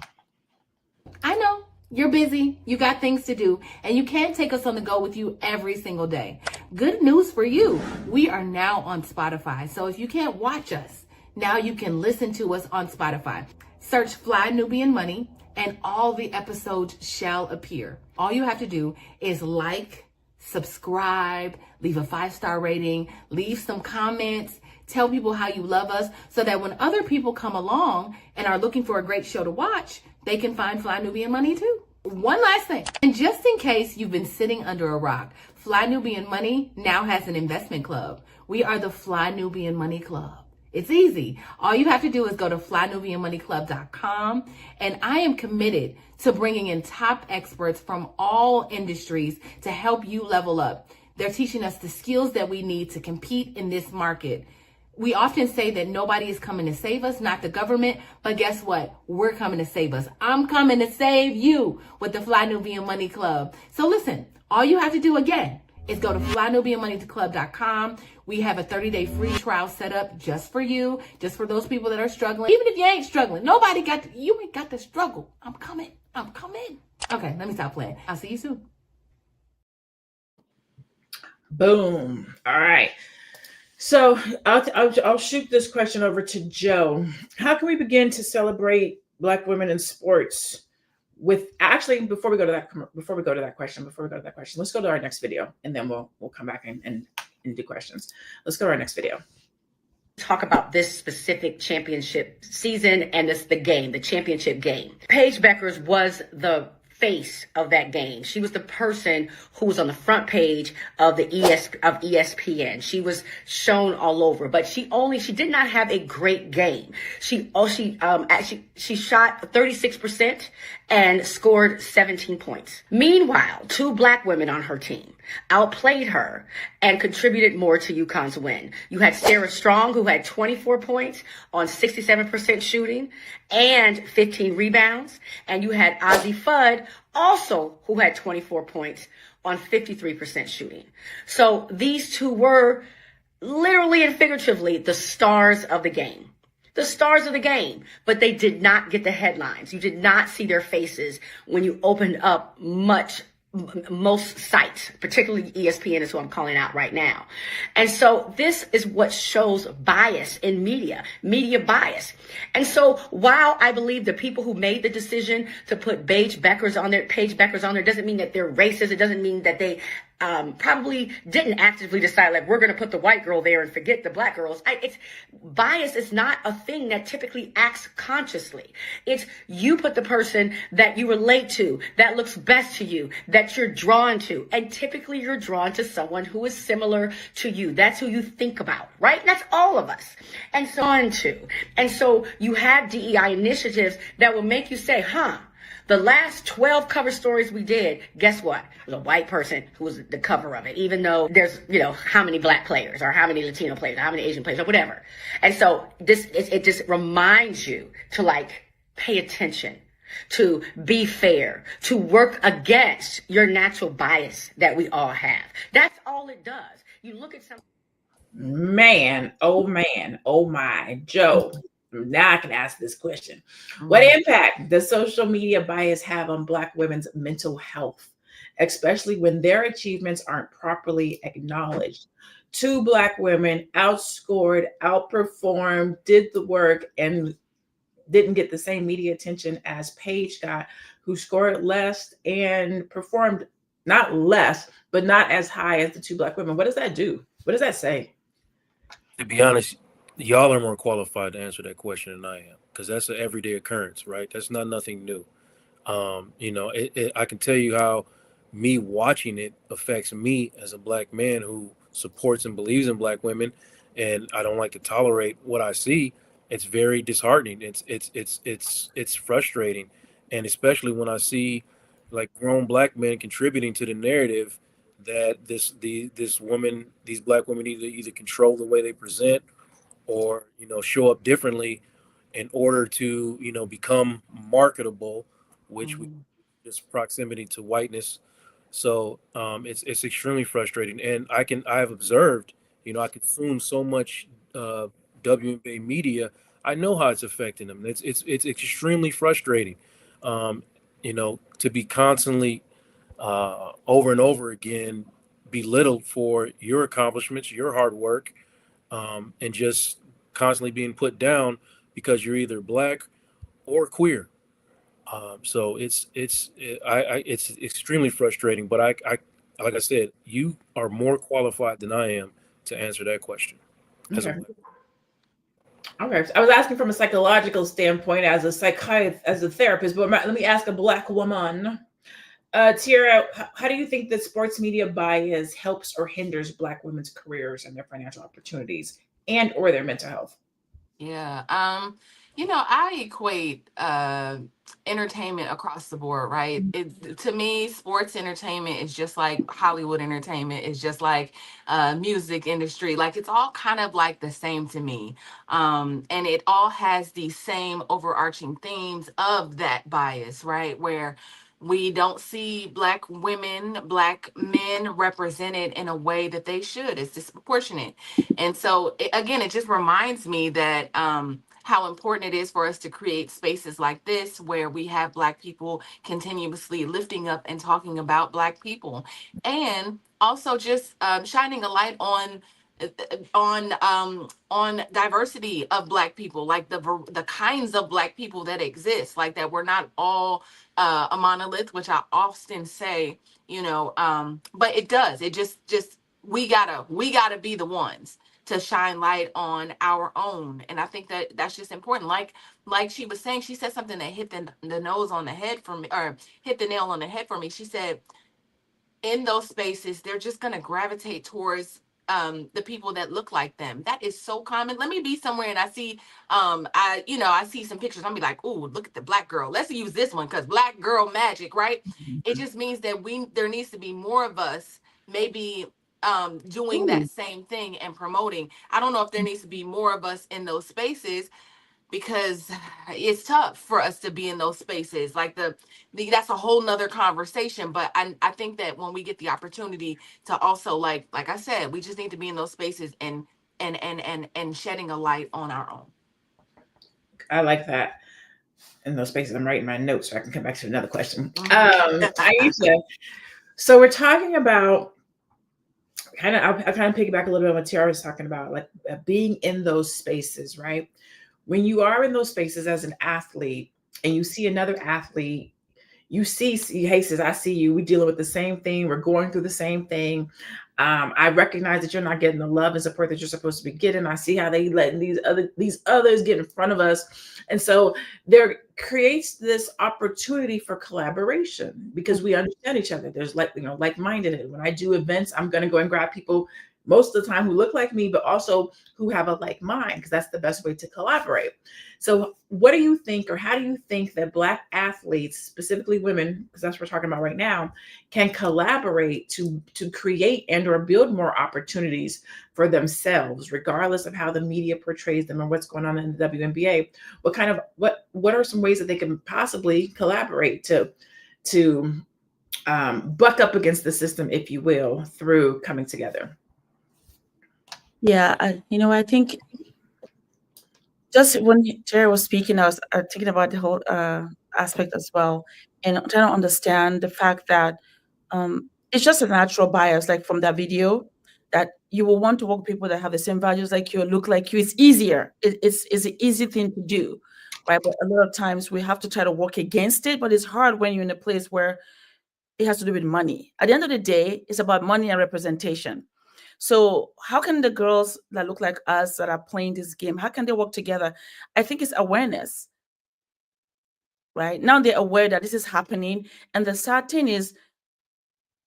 Speaker 7: I know you're busy. You got things to do, and you can't take us on the go with you every single day. Good news for you. We are now on Spotify. So if you can't watch us, now you can listen to us on Spotify. Search Fly Nubian Money, and all the episodes shall appear. All you have to do is like, subscribe, leave a 5-star rating, leave some comments, tell people how you love us, so that when other people come along and are looking for a great show to watch, they can find Fly Nubian Money too. One last thing, and just in case you've been sitting under a rock, Fly Nubian Money now has an investment club. We are the Fly Nubian Money Club. It's easy. All you have to do is go to flynubianmoneyclub.com, and I am committed to bringing in top experts from all industries to help you level up. They're teaching us the skills that we need to compete in this market. We often say that nobody is coming to save us, not the government, but guess what? We're coming to save us. I'm coming to save you with the Fly Nubian Money Club. So listen, all you have to do again is go to flynubianmoneyclub.com. We have a 30-day free trial set up just for you, just for those people that are struggling. Even if you ain't struggling, you ain't got to struggle. I'm coming. Okay, let me stop playing. I'll see you soon.
Speaker 1: Boom. All right. So I'll shoot this question over to Joe. How can we begin to celebrate Black women in sports? Before we go to that question, let's go to our next video, and then we'll come back and do questions. Let's go to our next video.
Speaker 8: Talk about this specific championship season and the championship game. Paige Bueckers was the face of that game. She was the person who was on the front page of ESPN. She was shown all over, but she did not have a great game. She shot 36% and scored 17 points. Meanwhile, 2 Black women on her team outplayed her and contributed more to UConn's win. You had Sarah Strong, who had 24 points on 67% shooting and 15 rebounds. And you had Ozzie Fudd, also, who had 24 points on 53% shooting. So these two were literally and figuratively the stars of the game. The stars of the game, but they did not get the headlines. You did not see their faces when you opened up most sites, particularly ESPN is who I'm calling out right now. And so this is what shows bias in media bias. And so while I believe the people who made the decision to put Paige Bueckers on there doesn't mean that they're racist. It doesn't mean that they probably didn't actively decide, like, we're going to put the white girl there and forget the black girls. It's bias is not a thing that typically acts consciously. It's you put the person that you relate to, that looks best to you, that you're drawn to. And typically you're drawn to someone who is similar to you. That's who you think about, right? That's all of us. And so on too. And so you have DEI initiatives that will make you say, the last 12 cover stories we did, guess what? It was a white person who was the cover of it, even though there's, how many black players or how many Latino players, or how many Asian players or whatever. And so it just reminds you to pay attention, to be fair, to work against your natural bias that we all have. That's all it does. You look at something.
Speaker 1: Man, oh my, Joe. Now I can ask this question. What impact does social media bias have on Black women's mental health, especially when their achievements aren't properly acknowledged? 2 Black women outscored, outperformed, did the work, and didn't get the same media attention as Paige got, who scored less and performed not less, but not as high as the 2 Black women. What does that do? What does that say?
Speaker 4: To be honest, y'all are more qualified to answer that question than I am, because that's an everyday occurrence, right? That's not nothing new. I can tell you how me watching it affects me as a Black man who supports and believes in Black women, and I don't like to tolerate what I see. It's very disheartening. It's frustrating, and especially when I see grown Black men contributing to the narrative that these Black women either control the way they present or show up differently in order to become marketable, which we just proximity to whiteness. So it's extremely frustrating, and I have observed, I consume so much WNBA media. I know how it's affecting them. It's extremely frustrating, to be constantly over and over again belittled for your accomplishments, your hard work, and just constantly being put down because you're either Black or queer. So it's extremely frustrating. But I like I said, you are more qualified than I am to answer that question.
Speaker 1: Okay. I was asking from a psychological standpoint as a psychiatrist, as a therapist, but let me ask a Black woman. Tiara, how do you think that sports media bias helps or hinders Black women's careers and their financial opportunities and or their mental health?
Speaker 3: Yeah. I equate entertainment across the board, right? To me, sports entertainment is just like Hollywood entertainment. It's just like music industry. It's all kind of the same to me. And it all has the same overarching themes of that bias, right? Where we don't see Black women, Black men represented in a way that they should. It's disproportionate. And so, it just reminds me that how important it is for us to create spaces like this where we have Black people continuously lifting up and talking about Black people. And also just shining a light on diversity of Black people, the kinds of Black people that exist, that we're not all a monolith, which I often say, but it does. It just we gotta be the ones to shine light on our own. And I think that that's just important. Like she was saying, she said something that hit the nose on the head for me, or hit the nail on the head for me. She said, in those spaces, they're just going to gravitate towards the people that look like them. That is so common. Let me be somewhere and I see, I see some pictures. I'll be like, "Ooh, look at the Black girl. Let's use this one because Black girl magic," right? It just means that there needs to be more of us, maybe doing that same thing and promoting. I don't know if there needs to be more of us in those spaces, because it's tough for us to be in those spaces. Like that's a whole nother conversation. But I think that when we get the opportunity to also, like I said, we just need to be in those spaces and shedding a light on our own.
Speaker 1: I like that. In those spaces, I'm writing my notes so I can come back to another question. Aisha, so we're talking about I kind of piggyback a little bit on what Tiara was talking about, like being in those spaces, right? When you are in those spaces as an athlete and you see another athlete, you see, hey, sis, I see you. We're dealing with the same thing. We're going through the same thing. I recognize that you're not getting the love and support that you're supposed to be getting. I see how they letting these others get in front of us. And so there creates this opportunity for collaboration because we understand each other. There's like-minded. When I do events, I'm going to go and grab people most of the time who look like me, but also who have a like mind, because that's the best way to collaborate. So what do you think, or how do you think that Black athletes, specifically women, because that's what we're talking about right now, can collaborate to create and or build more opportunities for themselves, regardless of how the media portrays them and what's going on in the WNBA? What are some ways that they can possibly collaborate to buck up against the system, if you will, through coming together?
Speaker 5: Yeah, I think just when Jerry was speaking, I was thinking about the whole aspect as well, and trying to understand the fact that it's just a natural bias, like from that video, that you will want to work with people that have the same values like you, look like you. It's easier. It's an easy thing to do, right? But a lot of times we have to try to work against it, but it's hard when you're in a place where it has to do with money. At the end of the day, it's about money and representation. So how can the girls that look like us that are playing this game, how can they work together? I think it's awareness, right? Now they're aware that this is happening. And the sad thing is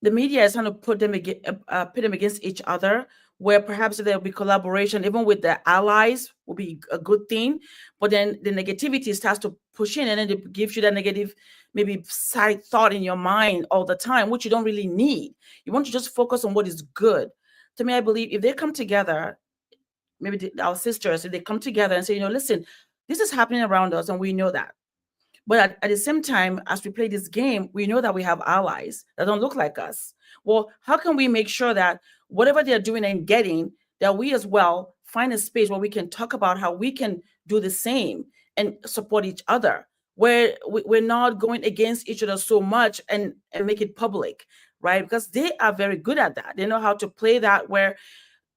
Speaker 5: the media is trying to put them against each other, where perhaps there'll be collaboration, even with the allies will be a good thing. But then the negativity starts to push in, and then it gives you that negative, maybe side thought in your mind all the time, which you don't really need. You want to just focus on what is good. To me, I believe if they come together, maybe our sisters, if they come together and say, listen, this is happening around us and we know that. But at the same time, as we play this game, we know that we have allies that don't look like us. Well, how can we make sure that whatever they're doing and getting, that we as well find a space where we can talk about how we can do the same and support each other, where we're not going against each other so much and make it public, right? Because they are very good at that. They know how to play that, where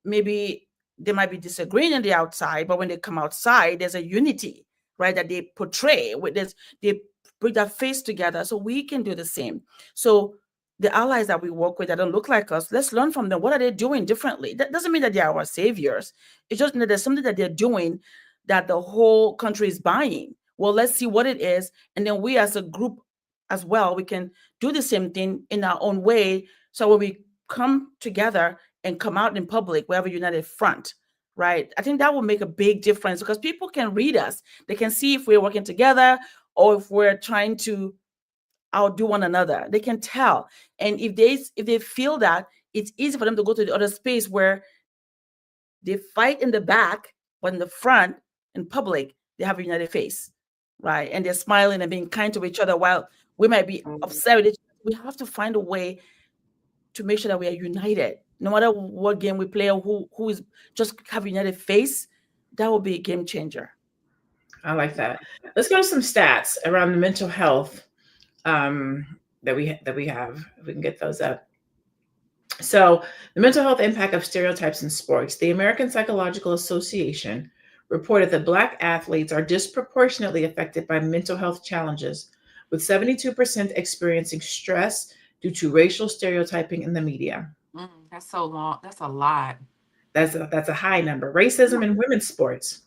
Speaker 5: maybe they might be disagreeing on the outside, but when they come outside, there's a unity, right, that they portray. They bring that face together, so we can do the same. So the allies that we work with that don't look like us, let's learn from them. What are they doing differently? That doesn't mean that they are our saviors. It's just that there's something that they're doing that the whole country is buying. Well, let's see what it is. And then we as a group as well, we can do the same thing in our own way. So when we come together and come out in public, we have a united front, right? I think that will make a big difference, because people can read us. They can see if we're working together or if we're trying to outdo one another. They can tell. And if they feel that, it's easy for them to go to the other space where they fight in the back, but in the front, in public, they have a united face, right? And they're smiling and being kind to each other while we might be upset with each other. We have to find a way to make sure that we are united. No matter what game we play or who is just have a united face, that will be a game changer.
Speaker 1: I like that. Let's go to some stats around the mental health that we have. If we can get those up. So the mental health impact of stereotypes in sports. The American Psychological Association reported that Black athletes are disproportionately affected by mental health challenges, with 72% experiencing stress due to racial stereotyping in the media.
Speaker 3: That's so long. That's a lot.
Speaker 1: That's a high number. Racism in women's sports.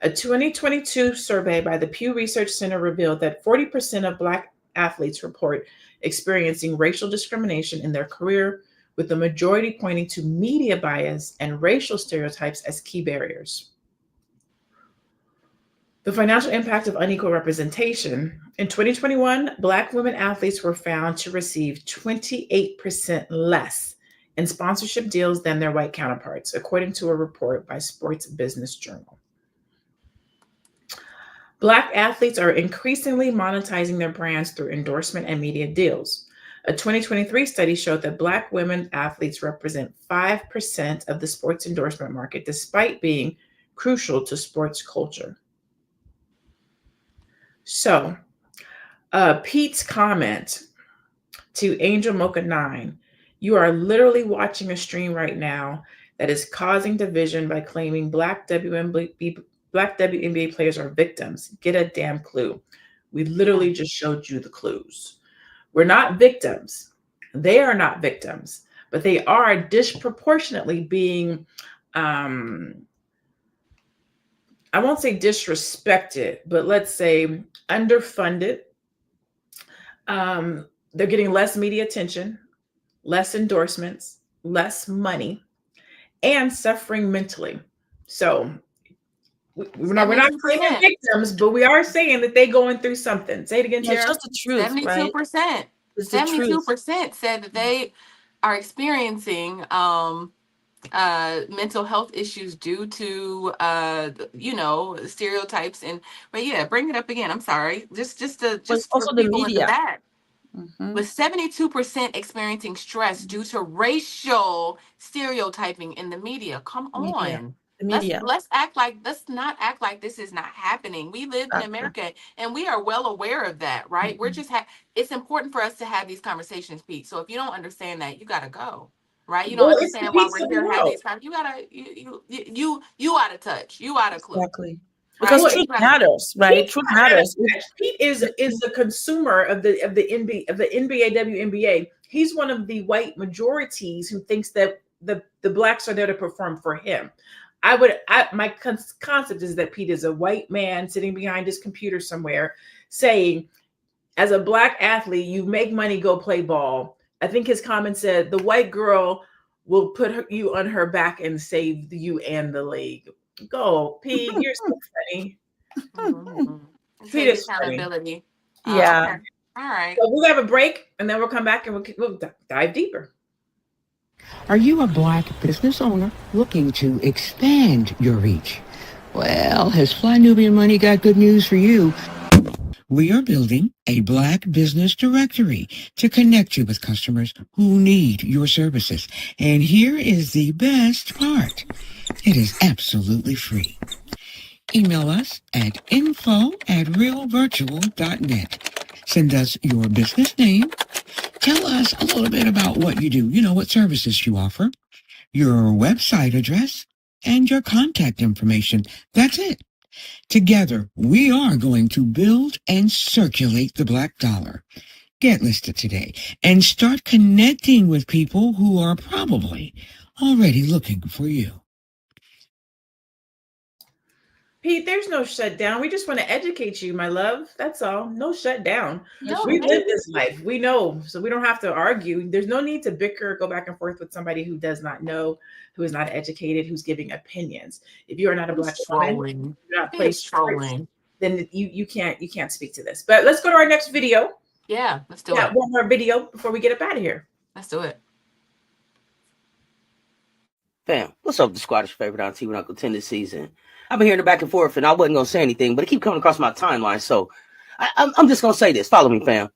Speaker 1: A 2022 survey by the Pew Research Center revealed that 40% of Black athletes report experiencing racial discrimination in their career, with the majority pointing to media bias and racial stereotypes as key barriers. The financial impact of unequal representation. In 2021, Black women athletes were found to receive 28% less in sponsorship deals than their white counterparts, according to a report by Sports Business Journal. Black athletes are increasingly monetizing their brands through endorsement and media deals. A 2023 study showed that Black women athletes represent 5% of the sports endorsement market, despite being crucial to sports culture. So, Pete's comment to Angel Mocha 9, you are literally watching a stream right now that is causing division by claiming Black WNBA players are victims. Get a damn clue. We literally just showed you the clues. We're not victims. They are not victims, but they are disproportionately being, I won't say disrespected, but let's say underfunded. They're getting less media attention, less endorsements, less money, and suffering mentally. So we're not saying they're victims, but we are saying that they're going through something. Say it again, Tara.
Speaker 5: It's just the truth,
Speaker 3: 72%.
Speaker 5: right?
Speaker 3: 72% said that they are experiencing mental health issues due to stereotypes. But yeah, bring it up again. I'm sorry. Just
Speaker 5: also the media.
Speaker 3: That. With 72% experiencing stress due to racial stereotyping in the media. Come on.
Speaker 5: The media.
Speaker 3: Let's not act like this is not happening. We live in America and we are well aware of that, right?
Speaker 5: Mm-hmm.
Speaker 3: We're just it's important for us to have these conversations, Pete. So if you don't understand that, you gotta go. Right? You don't understand why we're here having these conversations. You gotta you out of touch. You out of clue.
Speaker 5: Exactly. Because
Speaker 3: right?
Speaker 5: truth matters, right? Truth matters.
Speaker 1: Pete is the consumer of the NBA WNBA. He's one of the white majorities who thinks that the blacks are there to perform for him. My concept is that Pete is a white man sitting behind his computer somewhere saying, as a black athlete, you make money, go play ball. I think his comment said, the white girl will put you on her back and save you and the league. Go, Pete, you're so funny.
Speaker 3: Pete is accountability.
Speaker 5: Yeah.
Speaker 3: Okay. All right.
Speaker 1: So we'll have a break and then we'll come back and we'll dive deeper.
Speaker 9: Are you a Black business owner looking to expand your reach? Well, has Fly Nubian Money got good news for you? We are building a Black business directory to connect you with customers who need your services. And here is the best part. It is absolutely free. Email us at info@realvirtual.net. Send us your business name. Tell us a little bit about what you do, what services you offer, your website address, and your contact information. That's it. Together, we are going to build and circulate the Black dollar. Get listed today and start connecting with people who are probably already looking for you.
Speaker 1: Pete, there's no shutdown. We just want to educate you, my love. That's all. No shutdown.
Speaker 3: No,
Speaker 1: we live this life. We know, so we don't have to argue. There's no need to bicker, go back and forth with somebody who does not know, who is not educated, who's giving opinions. If you are not a black woman, you're not placed trolling, then you can't speak to this. But let's go to our next video.
Speaker 3: Yeah, let's do it.
Speaker 1: One more video before we get up out of here.
Speaker 3: Let's do it.
Speaker 10: Fam, what's up, the squad's favorite auntie with Uncle 10 this season? I've been hearing the back and forth, and I wasn't going to say anything, but it keep coming across my timeline, so I'm just going to say this. Follow me, fam.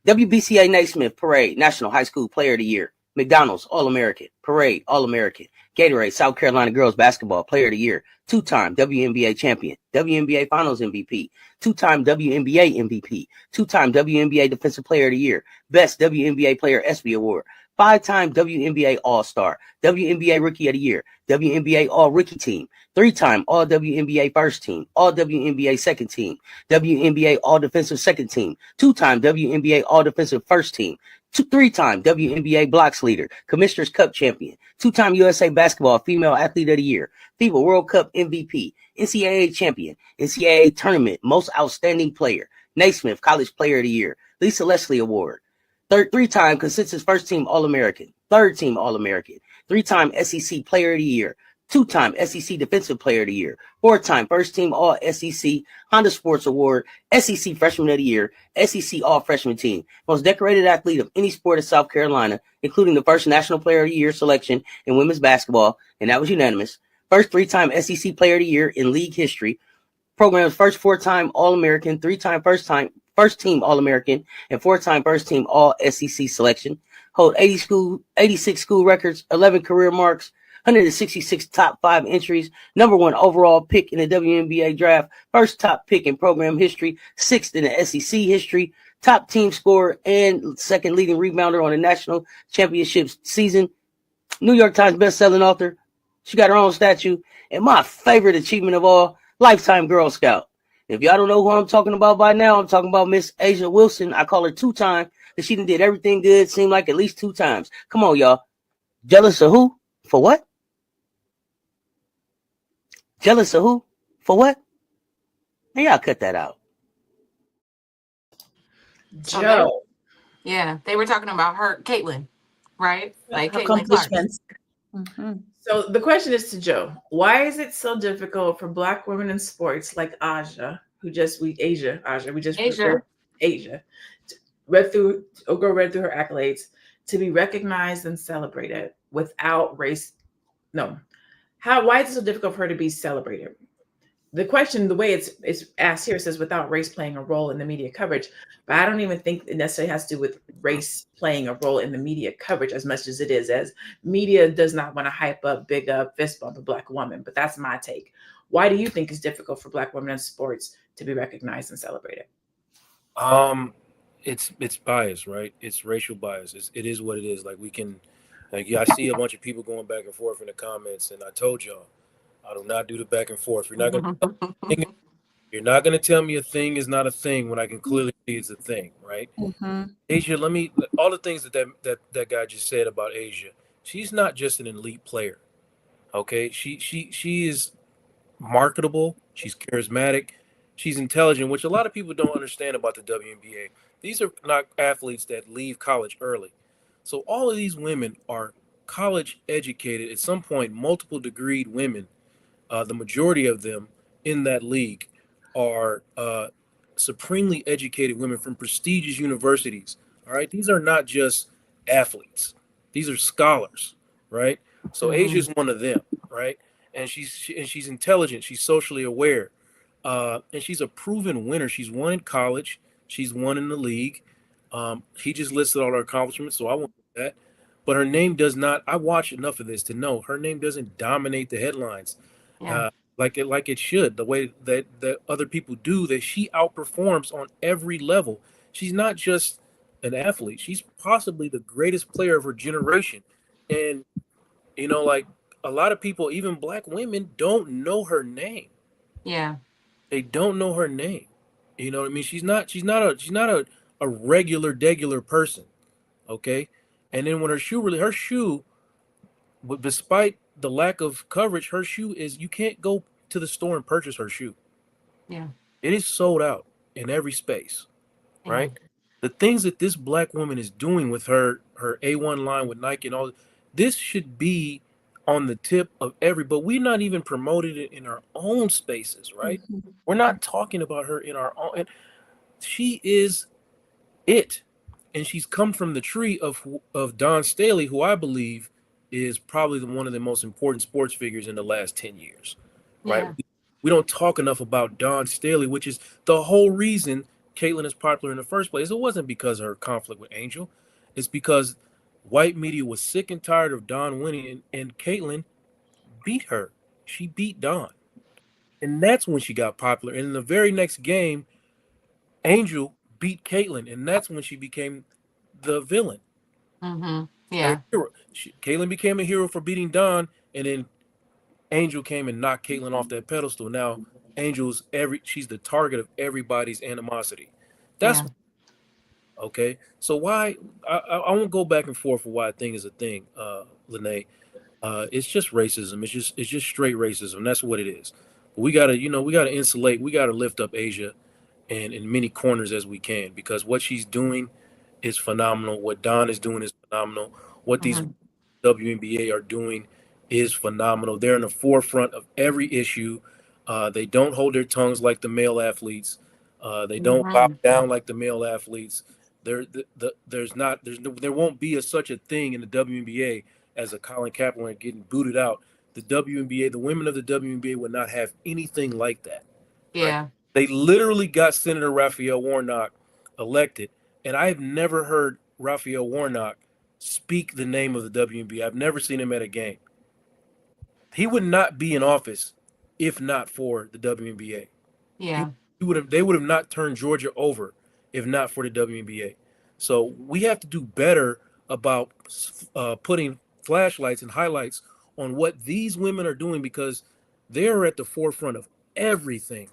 Speaker 10: WBCA Naismith Parade, National High School Player of the Year. McDonald's, All-American. Parade, All-American. Gatorade, South Carolina Girls Basketball Player of the Year. Two-time WNBA champion. WNBA Finals MVP. Two-time WNBA MVP. Two-time WNBA Defensive Player of the Year. Best WNBA Player ESPY Award. 5-time WNBA All-Star, WNBA Rookie of the Year, WNBA All-Rookie Team, 3-time All-WNBA First Team, All-WNBA Second Team, WNBA All-Defensive Second Team, 2-time WNBA All-Defensive First Team, 3-time WNBA Blocks Leader, Commissioner's Cup Champion, 2-time USA Basketball Female Athlete of the Year, FIBA World Cup MVP, NCAA Champion, NCAA Tournament Most Outstanding Player, Naismith College Player of the Year, Lisa Leslie Award, 3-time Consensus First Team All-American, 3rd Team All-American, 3-time SEC Player of the Year, 2-time SEC Defensive Player of the Year, 4-time First Team All SEC Honda Sports Award, SEC Freshman of the Year, SEC All Freshman Team, most decorated athlete of any sport in South Carolina, including the first National Player of the Year selection in women's basketball, and that was unanimous. First 3-time SEC Player of the Year in league history. Program's first 4-time All-American, 3-time First Team All-American, and 4-time First Team All SEC selection. Hold 86 school records, 11 career marks, 166 top 5 entries, number 1 overall pick in the WNBA draft, first top pick in program history, 6th in the SEC history, top team scorer, and second leading rebounder on the national championship season. New York Times best-selling author. She got her own statue. And my favorite achievement of all, lifetime Girl Scout. If y'all don't know who I'm talking about by now, I'm talking about Miss A'ja Wilson. I call her 2-time because she done did everything good, seemed like at least 2 times. Come on, y'all. Jealous of who? For what? Jealous of who? For what? Hey, y'all cut that out.
Speaker 1: Joe.
Speaker 3: Yeah, they were talking about her, Caitlin, right? Like
Speaker 5: Her
Speaker 3: Caitlin Clark.
Speaker 5: accomplishments. Mhm.
Speaker 1: So the question is to Joe: why is it so difficult for Black women in sports like A'ja, who just A'ja, we just
Speaker 3: A'ja.
Speaker 1: A'ja, read through her accolades, to be recognized and celebrated without race? No, why is it so difficult for her to be celebrated? The question, the way it's asked here, says without race playing a role in the media coverage, but I don't even think it necessarily has to do with race playing a role in the media coverage as much as it is as media does not want to hype up, big up, fist bump a Black woman. But that's my take. Why do you think it's difficult for Black women in sports to be recognized and celebrated?
Speaker 4: It's bias, right? It's racial bias. It is what it is. I see a bunch of people going back and forth in the comments, and I told y'all, I do not do the back and forth. You're not gonna tell me a thing is not a thing when I can clearly see it's a thing, right? A'ja, all the things that guy just said about A'ja, she's not just an elite player. Okay, she is marketable, she's charismatic, she's intelligent, which a lot of people don't understand about the WNBA. These are not athletes that leave college early. So all of these women are college educated, at some point multiple degreed women. The majority of them in that league are supremely educated women from prestigious universities. All right, these are not just athletes; these are scholars, right? So Asia's one of them, right? And she's intelligent. She's socially aware, and she's a proven winner. She's won in college. She's won in the league. He just listed all her accomplishments, so I won't do that. But her name does not. I watch enough of this to know her name doesn't dominate the headlines.
Speaker 3: Yeah.
Speaker 4: Like it should, the way that other people do, that she outperforms on every level. She's not just an athlete, she's possibly the greatest player of her generation. And like a lot of people, even Black women, don't know her name.
Speaker 3: Yeah.
Speaker 4: They don't know her name. You know what I mean? She's not a regular person. Okay. And then when her shoe, but despite the lack of coverage, her shoe is, you can't go to the store and purchase her shoe.
Speaker 3: Yeah.
Speaker 4: It is sold out in every space, right? The things that this Black woman is doing with her A1 line with Nike and all, this should be on the tip of but we're not even promoted it in our own spaces, right? We're not talking about her in our own, and she is it. And she's come from the tree of Don Staley, who I believe is probably one of the most important sports figures in the last 10 years, right?
Speaker 3: Yeah.
Speaker 4: We don't talk enough about Don Staley, which is the whole reason Caitlin is popular in the first place. It wasn't because of her conflict with Angel. It's because white media was sick and tired of Don winning, and Caitlin beat her. She beat Don. And that's when she got popular. And in the very next game, Angel beat Caitlin, and that's when she became the villain.
Speaker 3: Yeah.
Speaker 4: Caitlin became a hero for beating Don, and then Angel came and knocked Caitlin off that pedestal. Now Angel's she's the target of everybody's animosity. That's okay. So why I won't go back and forth for why I think is a thing, Lene. It's just racism. It's just straight racism. That's what it is. But we gotta insulate. We gotta lift up A'ja and in many corners as we can, because what she's doing is phenomenal. What Don is doing is phenomenal. What these WNBA are doing is phenomenal. They're in the forefront of every issue. They don't hold their tongues like the male athletes. They don't bow down like the male athletes. There won't be such a thing in the WNBA as a Colin Kaepernick getting booted out. The WNBA, the women of the WNBA would not have anything like that.
Speaker 3: Yeah.
Speaker 4: Right? They literally got Senator Raphael Warnock elected, and I have never heard Raphael Warnock speak the name of the WNBA. I've never seen him at a game. He would not be in office if not for the WNBA.
Speaker 3: Yeah.
Speaker 4: They would have not turned Georgia over if not for the WNBA. So we have to do better about putting flashlights and highlights on what these women are doing, because they're at the forefront of everything.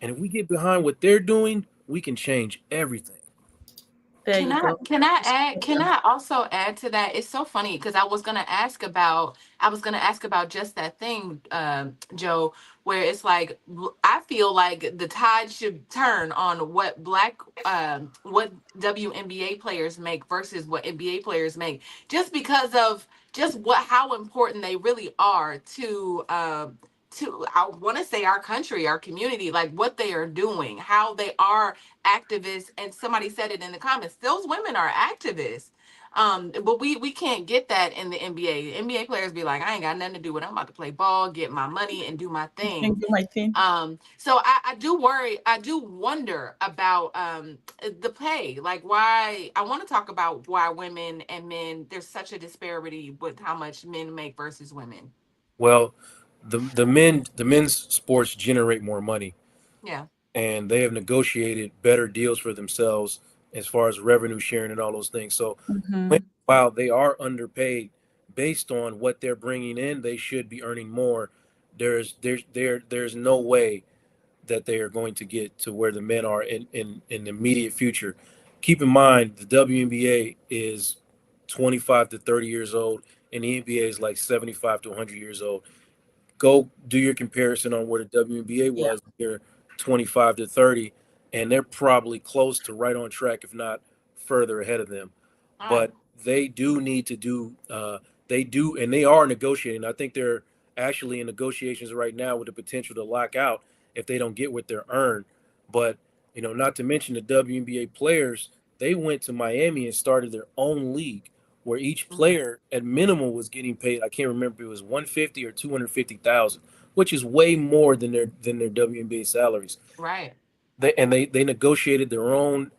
Speaker 4: And if we get behind what they're doing, we can change everything.
Speaker 5: There you go.
Speaker 3: Can I also add to that? It's so funny because I was gonna ask about just that thing, Joe, where it's like I feel like the tide should turn on what what WNBA players make versus what NBA players make, just because of how important they really are to I want to say our country, our community, like what they are doing, how they are activists. And somebody said it in the comments, those women are activists. But we can't get that in the NBA. The NBA players be like, I ain't got nothing to do with it. I'm about to play ball, get my money, and do my thing. So I do wonder about the pay. Like, why I want to talk about why women and men, there's such a disparity with how much men make versus women.
Speaker 4: Well, the men's sports generate more money.
Speaker 3: Yeah.
Speaker 4: And they have negotiated better deals for themselves as far as revenue sharing and all those things. So while they are underpaid based on what they're bringing in, they should be earning more. There's no way that they are going to get to where the men are in the immediate future. Keep in mind, the WNBA is 25 to 30 years old, and the NBA is like 75 to 100 years old. Go do your comparison on where the WNBA was here 25 to 30, and they're probably close to right on track, if not further ahead of them. But they do need to do, and they are negotiating. I think they're actually in negotiations right now with the potential to lock out if they don't get what they're earned. But, not to mention the WNBA players, they went to Miami and started their own league where each player at minimum was getting paid. I can't remember if it was $150,000 or $250,000, which is way more than their WNBA salaries.
Speaker 3: Right.
Speaker 4: They negotiated their own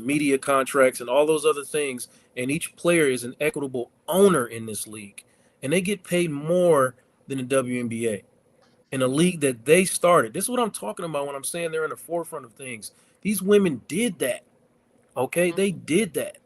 Speaker 4: media contracts and all those other things. And each player is an equitable owner in this league, and they get paid more than the WNBA in a league that they started. This is what I'm talking about when I'm saying they're in the forefront of things. These women did that. Okay, they did that.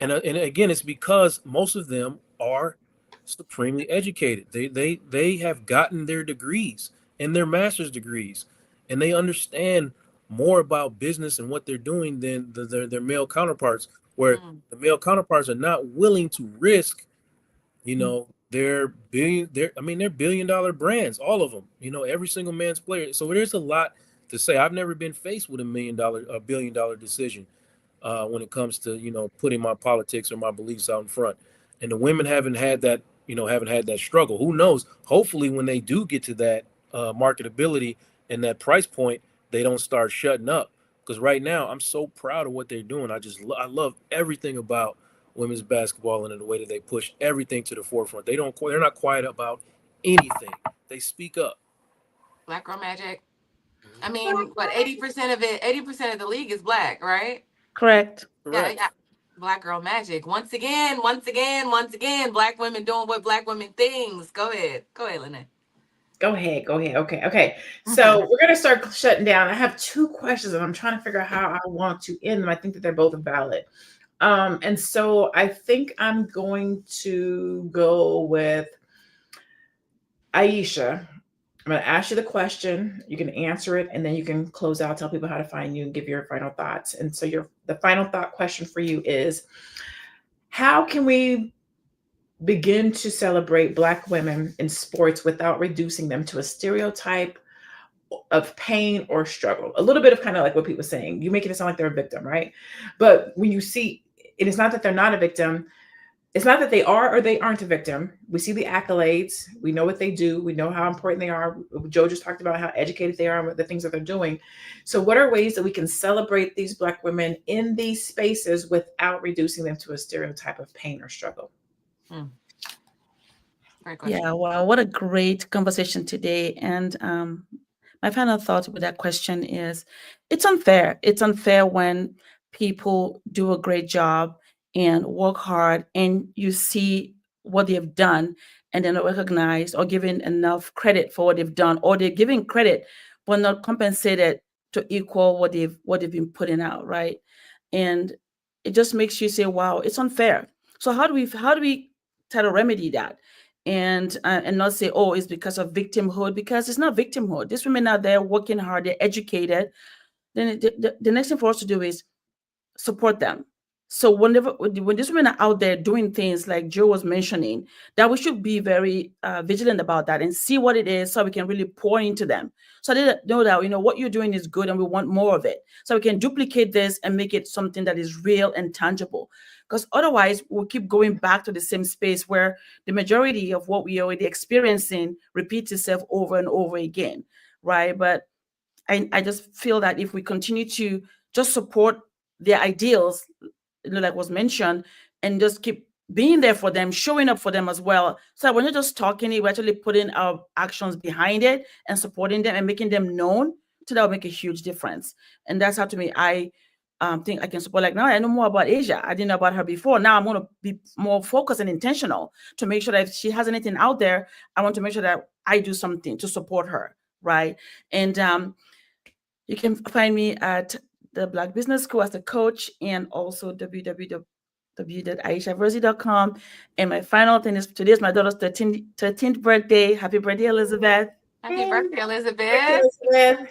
Speaker 4: And again, it's because most of them are supremely educated. They have gotten their degrees and their master's degrees, and they understand more about business and what they're doing than their male counterparts, where the male counterparts are not willing to risk, their billion-dollar brands, all of them, every single man's player. So there's a lot to say. I've never been faced with a billion-dollar decision when it comes to, putting my politics or my beliefs out in front. And the women haven't had that struggle. Who knows? Hopefully when they do get to that marketability and that price point, they don't start shutting up. Because right now I'm so proud of what they're doing. I love everything about women's basketball and the way that they push everything to the forefront. They're not quiet about anything. They speak up.
Speaker 3: Black Girl Magic. I mean, what, 80% of the league is black, right?
Speaker 5: Correct.
Speaker 3: Yeah. Black Girl Magic. Once again, black women doing what black women things. Go ahead, Lynette.
Speaker 1: Go ahead. Okay. So we're going to start shutting down. I have two questions and I'm trying to figure out how I want to end them. I think that they're both valid. And so I think I'm going to go with Aisha. I'm going to ask you the question. You can answer it, and then you can close out, tell people how to find you, and give your final thoughts. And so the final thought question for you is, how can we begin to celebrate Black women in sports without reducing them to a stereotype of pain or struggle? A little bit of kind of like what people were saying. You're making it sound like they're a victim, right? But when you see, it is not that they're not a victim. It's not that they are or they aren't a victim. We see the accolades. We know what they do. We know how important they are. Joe just talked about how educated they are and what the things that they're doing. So what are ways that we can celebrate these Black women in these spaces without reducing them to a stereotype of pain or struggle?
Speaker 3: Great question.
Speaker 5: Yeah, wow, what a great conversation today. And my final thought with that question is it's unfair. It's unfair when people do a great job and work hard and you see what they've done and they're not recognized or given enough credit for what they've done, or they're giving credit but not compensated to equal what they've been putting out, right? And it just makes you say, wow, it's unfair. So how do we try to remedy that? And not say, oh, it's because of victimhood, because it's not victimhood. These women are there working hard, they're educated. Then the next thing for us to do is support them. So when these women are out there doing things like Joe was mentioning, that we should be very vigilant about that and see what it is, so we can really pour into them. So they know that, what you're doing is good and we want more of it. So we can duplicate this and make it something that is real and tangible. Because otherwise we'll keep going back to the same space where the majority of what we are already experiencing repeats itself over and over again, right? But I just feel that if we continue to just support their ideals, like was mentioned, and just keep being there for them, showing up for them as well. So that we're not just talking it, we're actually putting our actions behind it and supporting them and making them known. So that will make a huge difference. And that's how, to me, I think I can support. Like now I know more about Asia. I didn't know about her before. Now I'm going to be more focused and intentional to make sure that if she has anything out there, I want to make sure that I do something to support her, right? And you can find me at the Black Business School as a coach, and also www.aishaversi.com. And my final thing is, today is my daughter's 13th birthday. Happy birthday, Elizabeth.
Speaker 3: Happy birthday, Elizabeth.
Speaker 1: Birthday, Elizabeth.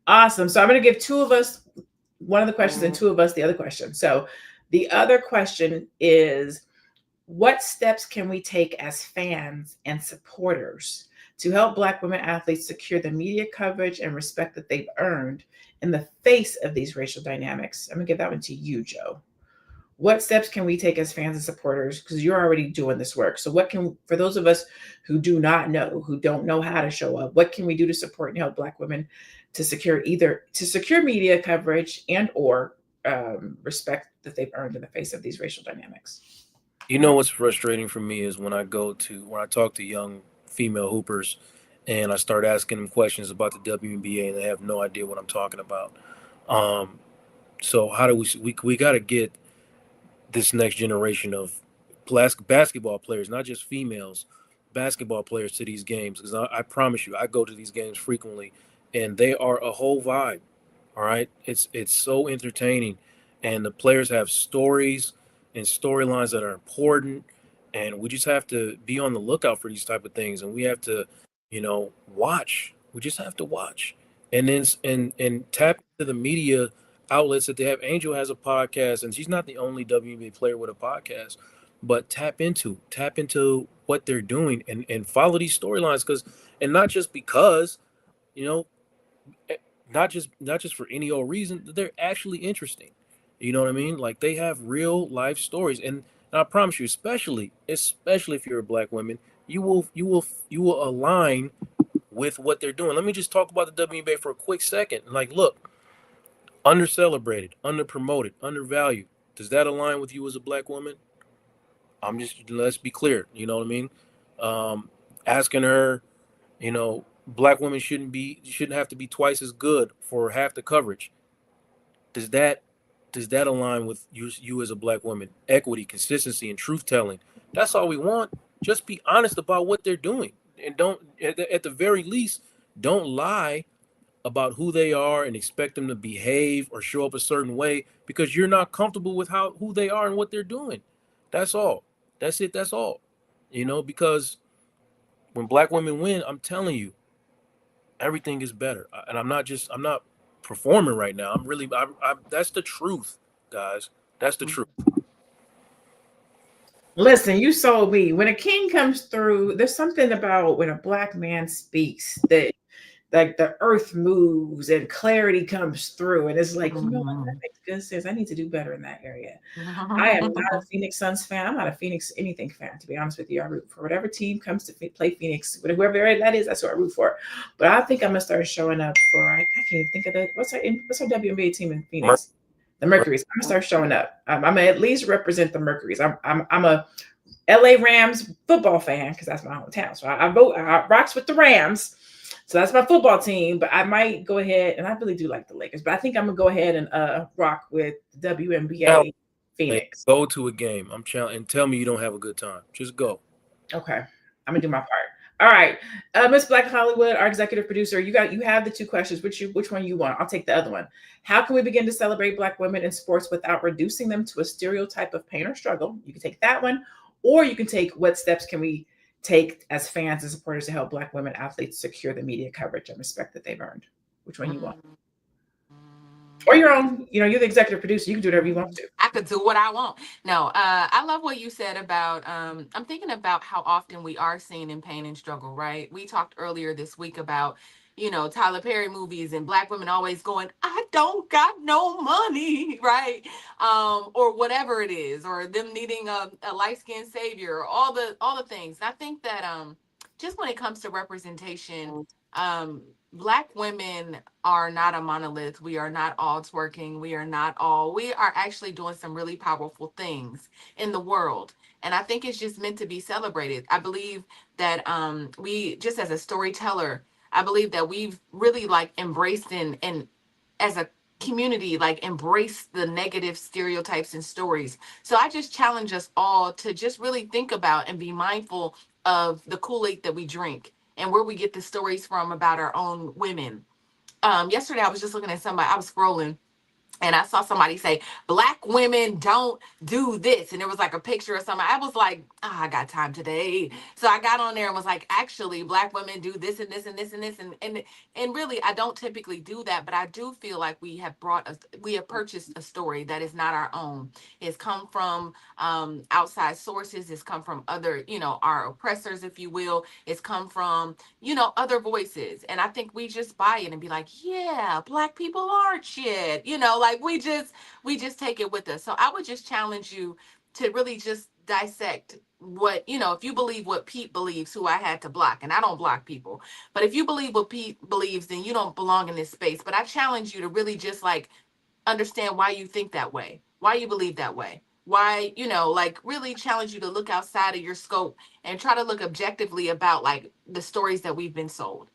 Speaker 1: Awesome. So I'm going to give two of us one of the questions and two of us the other question. So the other question is, what steps can we take as fans and supporters to help Black women athletes secure the media coverage and respect that they've earned in the face of these racial dynamics? I'm gonna give that one to you, Joe. What steps can we take as fans and supporters? Because you're already doing this work. So for those of us who do not know, who don't know how to show up, what can we do to support and help Black women to secure media coverage and or respect that they've earned in the face of these racial dynamics?
Speaker 4: You know what's frustrating for me is when I talk to young female hoopers and I start asking them questions about the WNBA and they have no idea what I'm talking about. So how do we got to get this next generation of basketball players, not just females, basketball players, to these games? Because I promise you, I go to these games frequently and they are a whole vibe. All right. It's so entertaining. And the players have stories and storylines that are important. And we just have to be on the lookout for these type of things. And we have to, watch. We just have to watch. And then and tap into the media outlets that they have. Angel has a podcast, and she's not the only WNBA player with a podcast. But tap into what they're doing and follow these storylines, and not just because, not just for any old reason, they're actually interesting. You know what I mean? Like, they have real life stories, and I promise you, especially if you're a Black woman, you will align with what they're doing. Let me just talk about the WNBA for a quick second. Like, look, under-celebrated, under-promoted, undervalued. Does that align with you as a Black woman? Let's be clear. You know what I mean? Asking her, Black women shouldn't have to be twice as good for half the coverage. Does that align with you as a Black woman? Equity, consistency, and truth-telling. That's all we want. Just be honest about what they're doing, and don't, at the very least, don't lie about who they are and expect them to behave or show up a certain way because you're not comfortable with who they are and what they're doing. That's all. That's it. That's all. Because when Black women win, I'm telling you, everything is better. And I'm not performing right now. I'm really, that's the truth, guys. That's the truth.
Speaker 1: Listen, you sold me. When a king comes through, there's something about when a Black man speaks that like the earth moves and clarity comes through. And it's like, you know what,
Speaker 3: Mhm.
Speaker 1: that makes good sense. I need to do better in that area. I am not a Phoenix Suns fan. I'm not a Phoenix anything fan, to be honest with you. I root for whatever team comes to play Phoenix, whoever that is. That's what I root for. But I think I'm gonna start showing up for. I can't even think of that. What's our WNBA team in Phoenix? The Mercury's. I'm gonna start showing up. I'm gonna at least represent the Mercury's. I'm a LA Rams football fan because that's my hometown. So I rocks with the Rams. So that's my football team. But I might go ahead, and I really do like the Lakers. But I think I'm gonna go ahead and rock with WNBA Phoenix.
Speaker 4: Go to a game. I'm challenging, and tell me you don't have a good time. Just go.
Speaker 1: Okay, I'm gonna do my part. All right, Miss Black Hollywood, our executive producer, you have the two questions. Which one you want? I'll take the other one. How can we begin to celebrate Black women in sports without reducing them to a stereotype of pain or struggle? You can take that one, or you can take what steps can we take as fans and supporters to help Black women athletes secure the media coverage and respect that they've earned? Which one you want? Or your own, you're the executive producer. You can do whatever you want to.
Speaker 3: I could do what I want. No, I love what you said about, I'm thinking about how often we are seen in pain and struggle, right? We talked earlier this week about, Tyler Perry movies and Black women always going, I don't got no money, right? Or whatever it is, or them needing a light-skinned savior, or all the things. And I think that just when it comes to representation, Black women are not a monolith. We are not all twerking. We are actually doing some really powerful things in the world. And I think it's just meant to be celebrated. I believe that we, just as a storyteller, I believe that we've really embraced and as a community, embrace the negative stereotypes and stories. So I just challenge us all to just really think about and be mindful of the Kool-Aid that we drink and where we get the stories from about our own women. Yesterday, I was just looking at somebody, I was scrolling, and I saw somebody say, Black women don't do this. And there was a picture of somebody. I was like, I got time today. So I got on there and was like, actually, Black women do this and this and this and this. And really, I don't typically do that. But I do feel like we have purchased a story that is not our own. It's come from outside sources. It's come from other, our oppressors, if you will. It's come from, other voices. And I think we just buy it and be like, yeah, Black people aren't shit. We just take it with us. So I would just challenge you to really just dissect what, if you believe what Pete believes, who I had to block, and I don't block people, but if you believe what Pete believes, then you don't belong in this space. But I challenge you to really just understand why you think that way, why you believe that way, why, really challenge you to look outside of your scope and try to look objectively about the stories that we've been sold.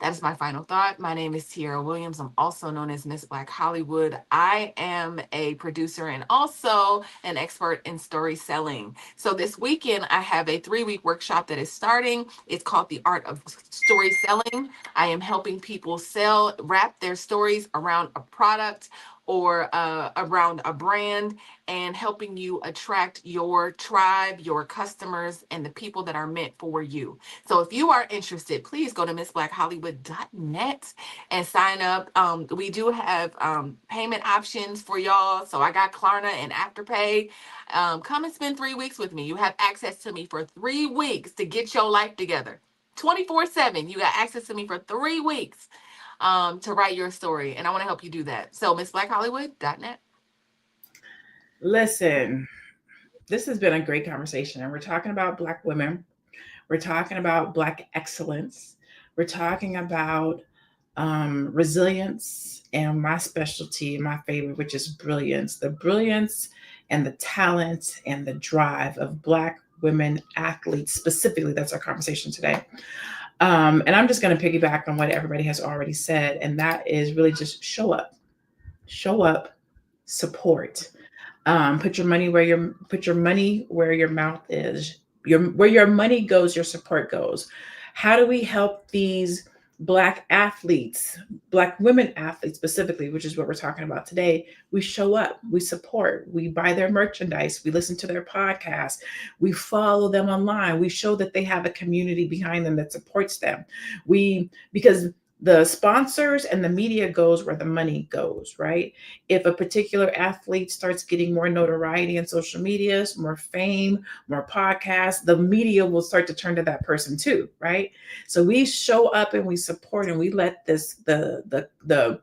Speaker 3: That is my final thought. My name is Tiara Williams. I'm also known as Miss Black Hollywood. I am a producer and also an expert in story selling. So this weekend, I have a 3-week workshop that is starting. It's called The Art of Story Selling. I am helping people wrap their stories around a product or around a brand, and helping you attract your tribe, your customers, and the people that are meant for you. So if you are interested, please go to MissBlackHollywood.net and sign up. We do have payment options for y'all. So I got Klarna and Afterpay. Come and spend 3 weeks with me. You have access to me for 3 weeks to get your life together. 24/7. You got access to me for 3 weeks to write your story. And I want to help you do that. So MissBlackHollywood.net.
Speaker 1: Listen, this has been a great conversation. And we're talking about Black women. We're talking about Black excellence. We're talking about resilience, and my specialty, my favorite, which is brilliance. The brilliance and the talent and the drive of Black women athletes. Specifically, that's our conversation today. And I'm just going to piggyback on what everybody has already said. And that is really just show up, support. Put your money where your mouth is. Where your money goes, your support goes. How do we help these Black athletes, Black women athletes specifically, which is what we're talking about today? We show up, we support, we buy their merchandise, we listen to their podcasts, we follow them online, we show that they have a community behind them that supports them. Because The sponsors and the media goes where the money goes, right? If a particular athlete starts getting more notoriety in social medias, more fame, more podcasts, the media will start to turn to that person too, right? So we show up and we support and we let the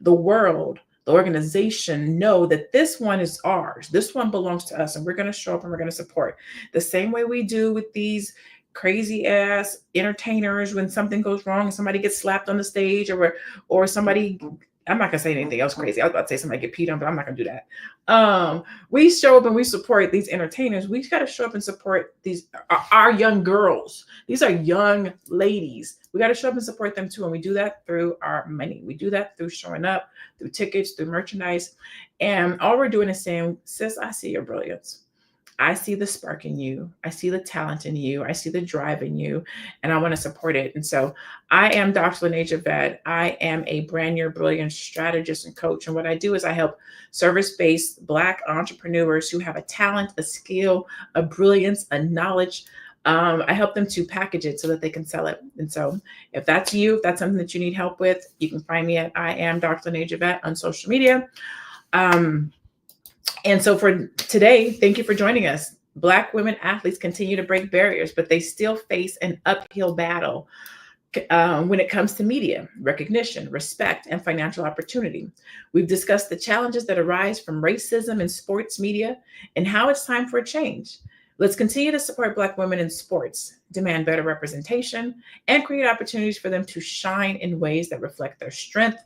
Speaker 1: world, the organization know that this one is ours. This one belongs to us, and we're going to show up and we're going to support the same way we do with these crazy ass entertainers when something goes wrong and somebody gets slapped on the stage or somebody, I'm not gonna say anything else crazy. I was about to say somebody get peed on, but I'm not gonna do that. We show up and we support these entertainers. We got to show up and support these our young girls. These are young ladies. We got to show up and support them too, and we do that through our money. We do that through showing up, through tickets, through merchandise, and all we're doing is saying, sis, I see your brilliance. I see the spark in you. I see the talent in you. I see the drive in you, and I want to support it. And so I am Dr. Lene Javed. I am a brand your brilliant strategist and coach. And what I do is I help service-based Black entrepreneurs who have a talent, a skill, a brilliance, a knowledge. I help them to package it so that they can sell it. And so if that's you, if that's something that you need help with, you can find me at I am Dr. Lene Javed on social media. And so for today, thank you for joining us. Black women athletes continue to break barriers, but they still face an uphill battle when it comes to media, recognition, respect, and financial opportunity. We've discussed the challenges that arise from racism in sports media and how it's time for a change. Let's continue to support Black women in sports, demand better representation, and create opportunities for them to shine in ways that reflect their strength,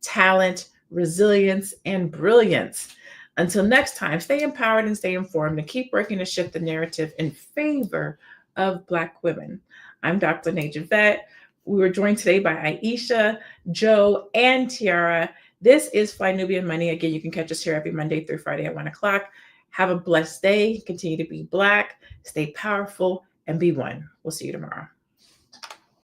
Speaker 1: talent, resilience, and brilliance. Until next time, stay empowered and stay informed and keep working to shift the narrative in favor of Black women. I'm Dr. Lene Javed. We were joined today by Aisha, Joe, and Tiara. This is Fly Nubian Money. Again, you can catch us here every Monday through Friday at 1 o'clock. Have a blessed day. Continue to be Black, stay powerful, and be one. We'll see you tomorrow.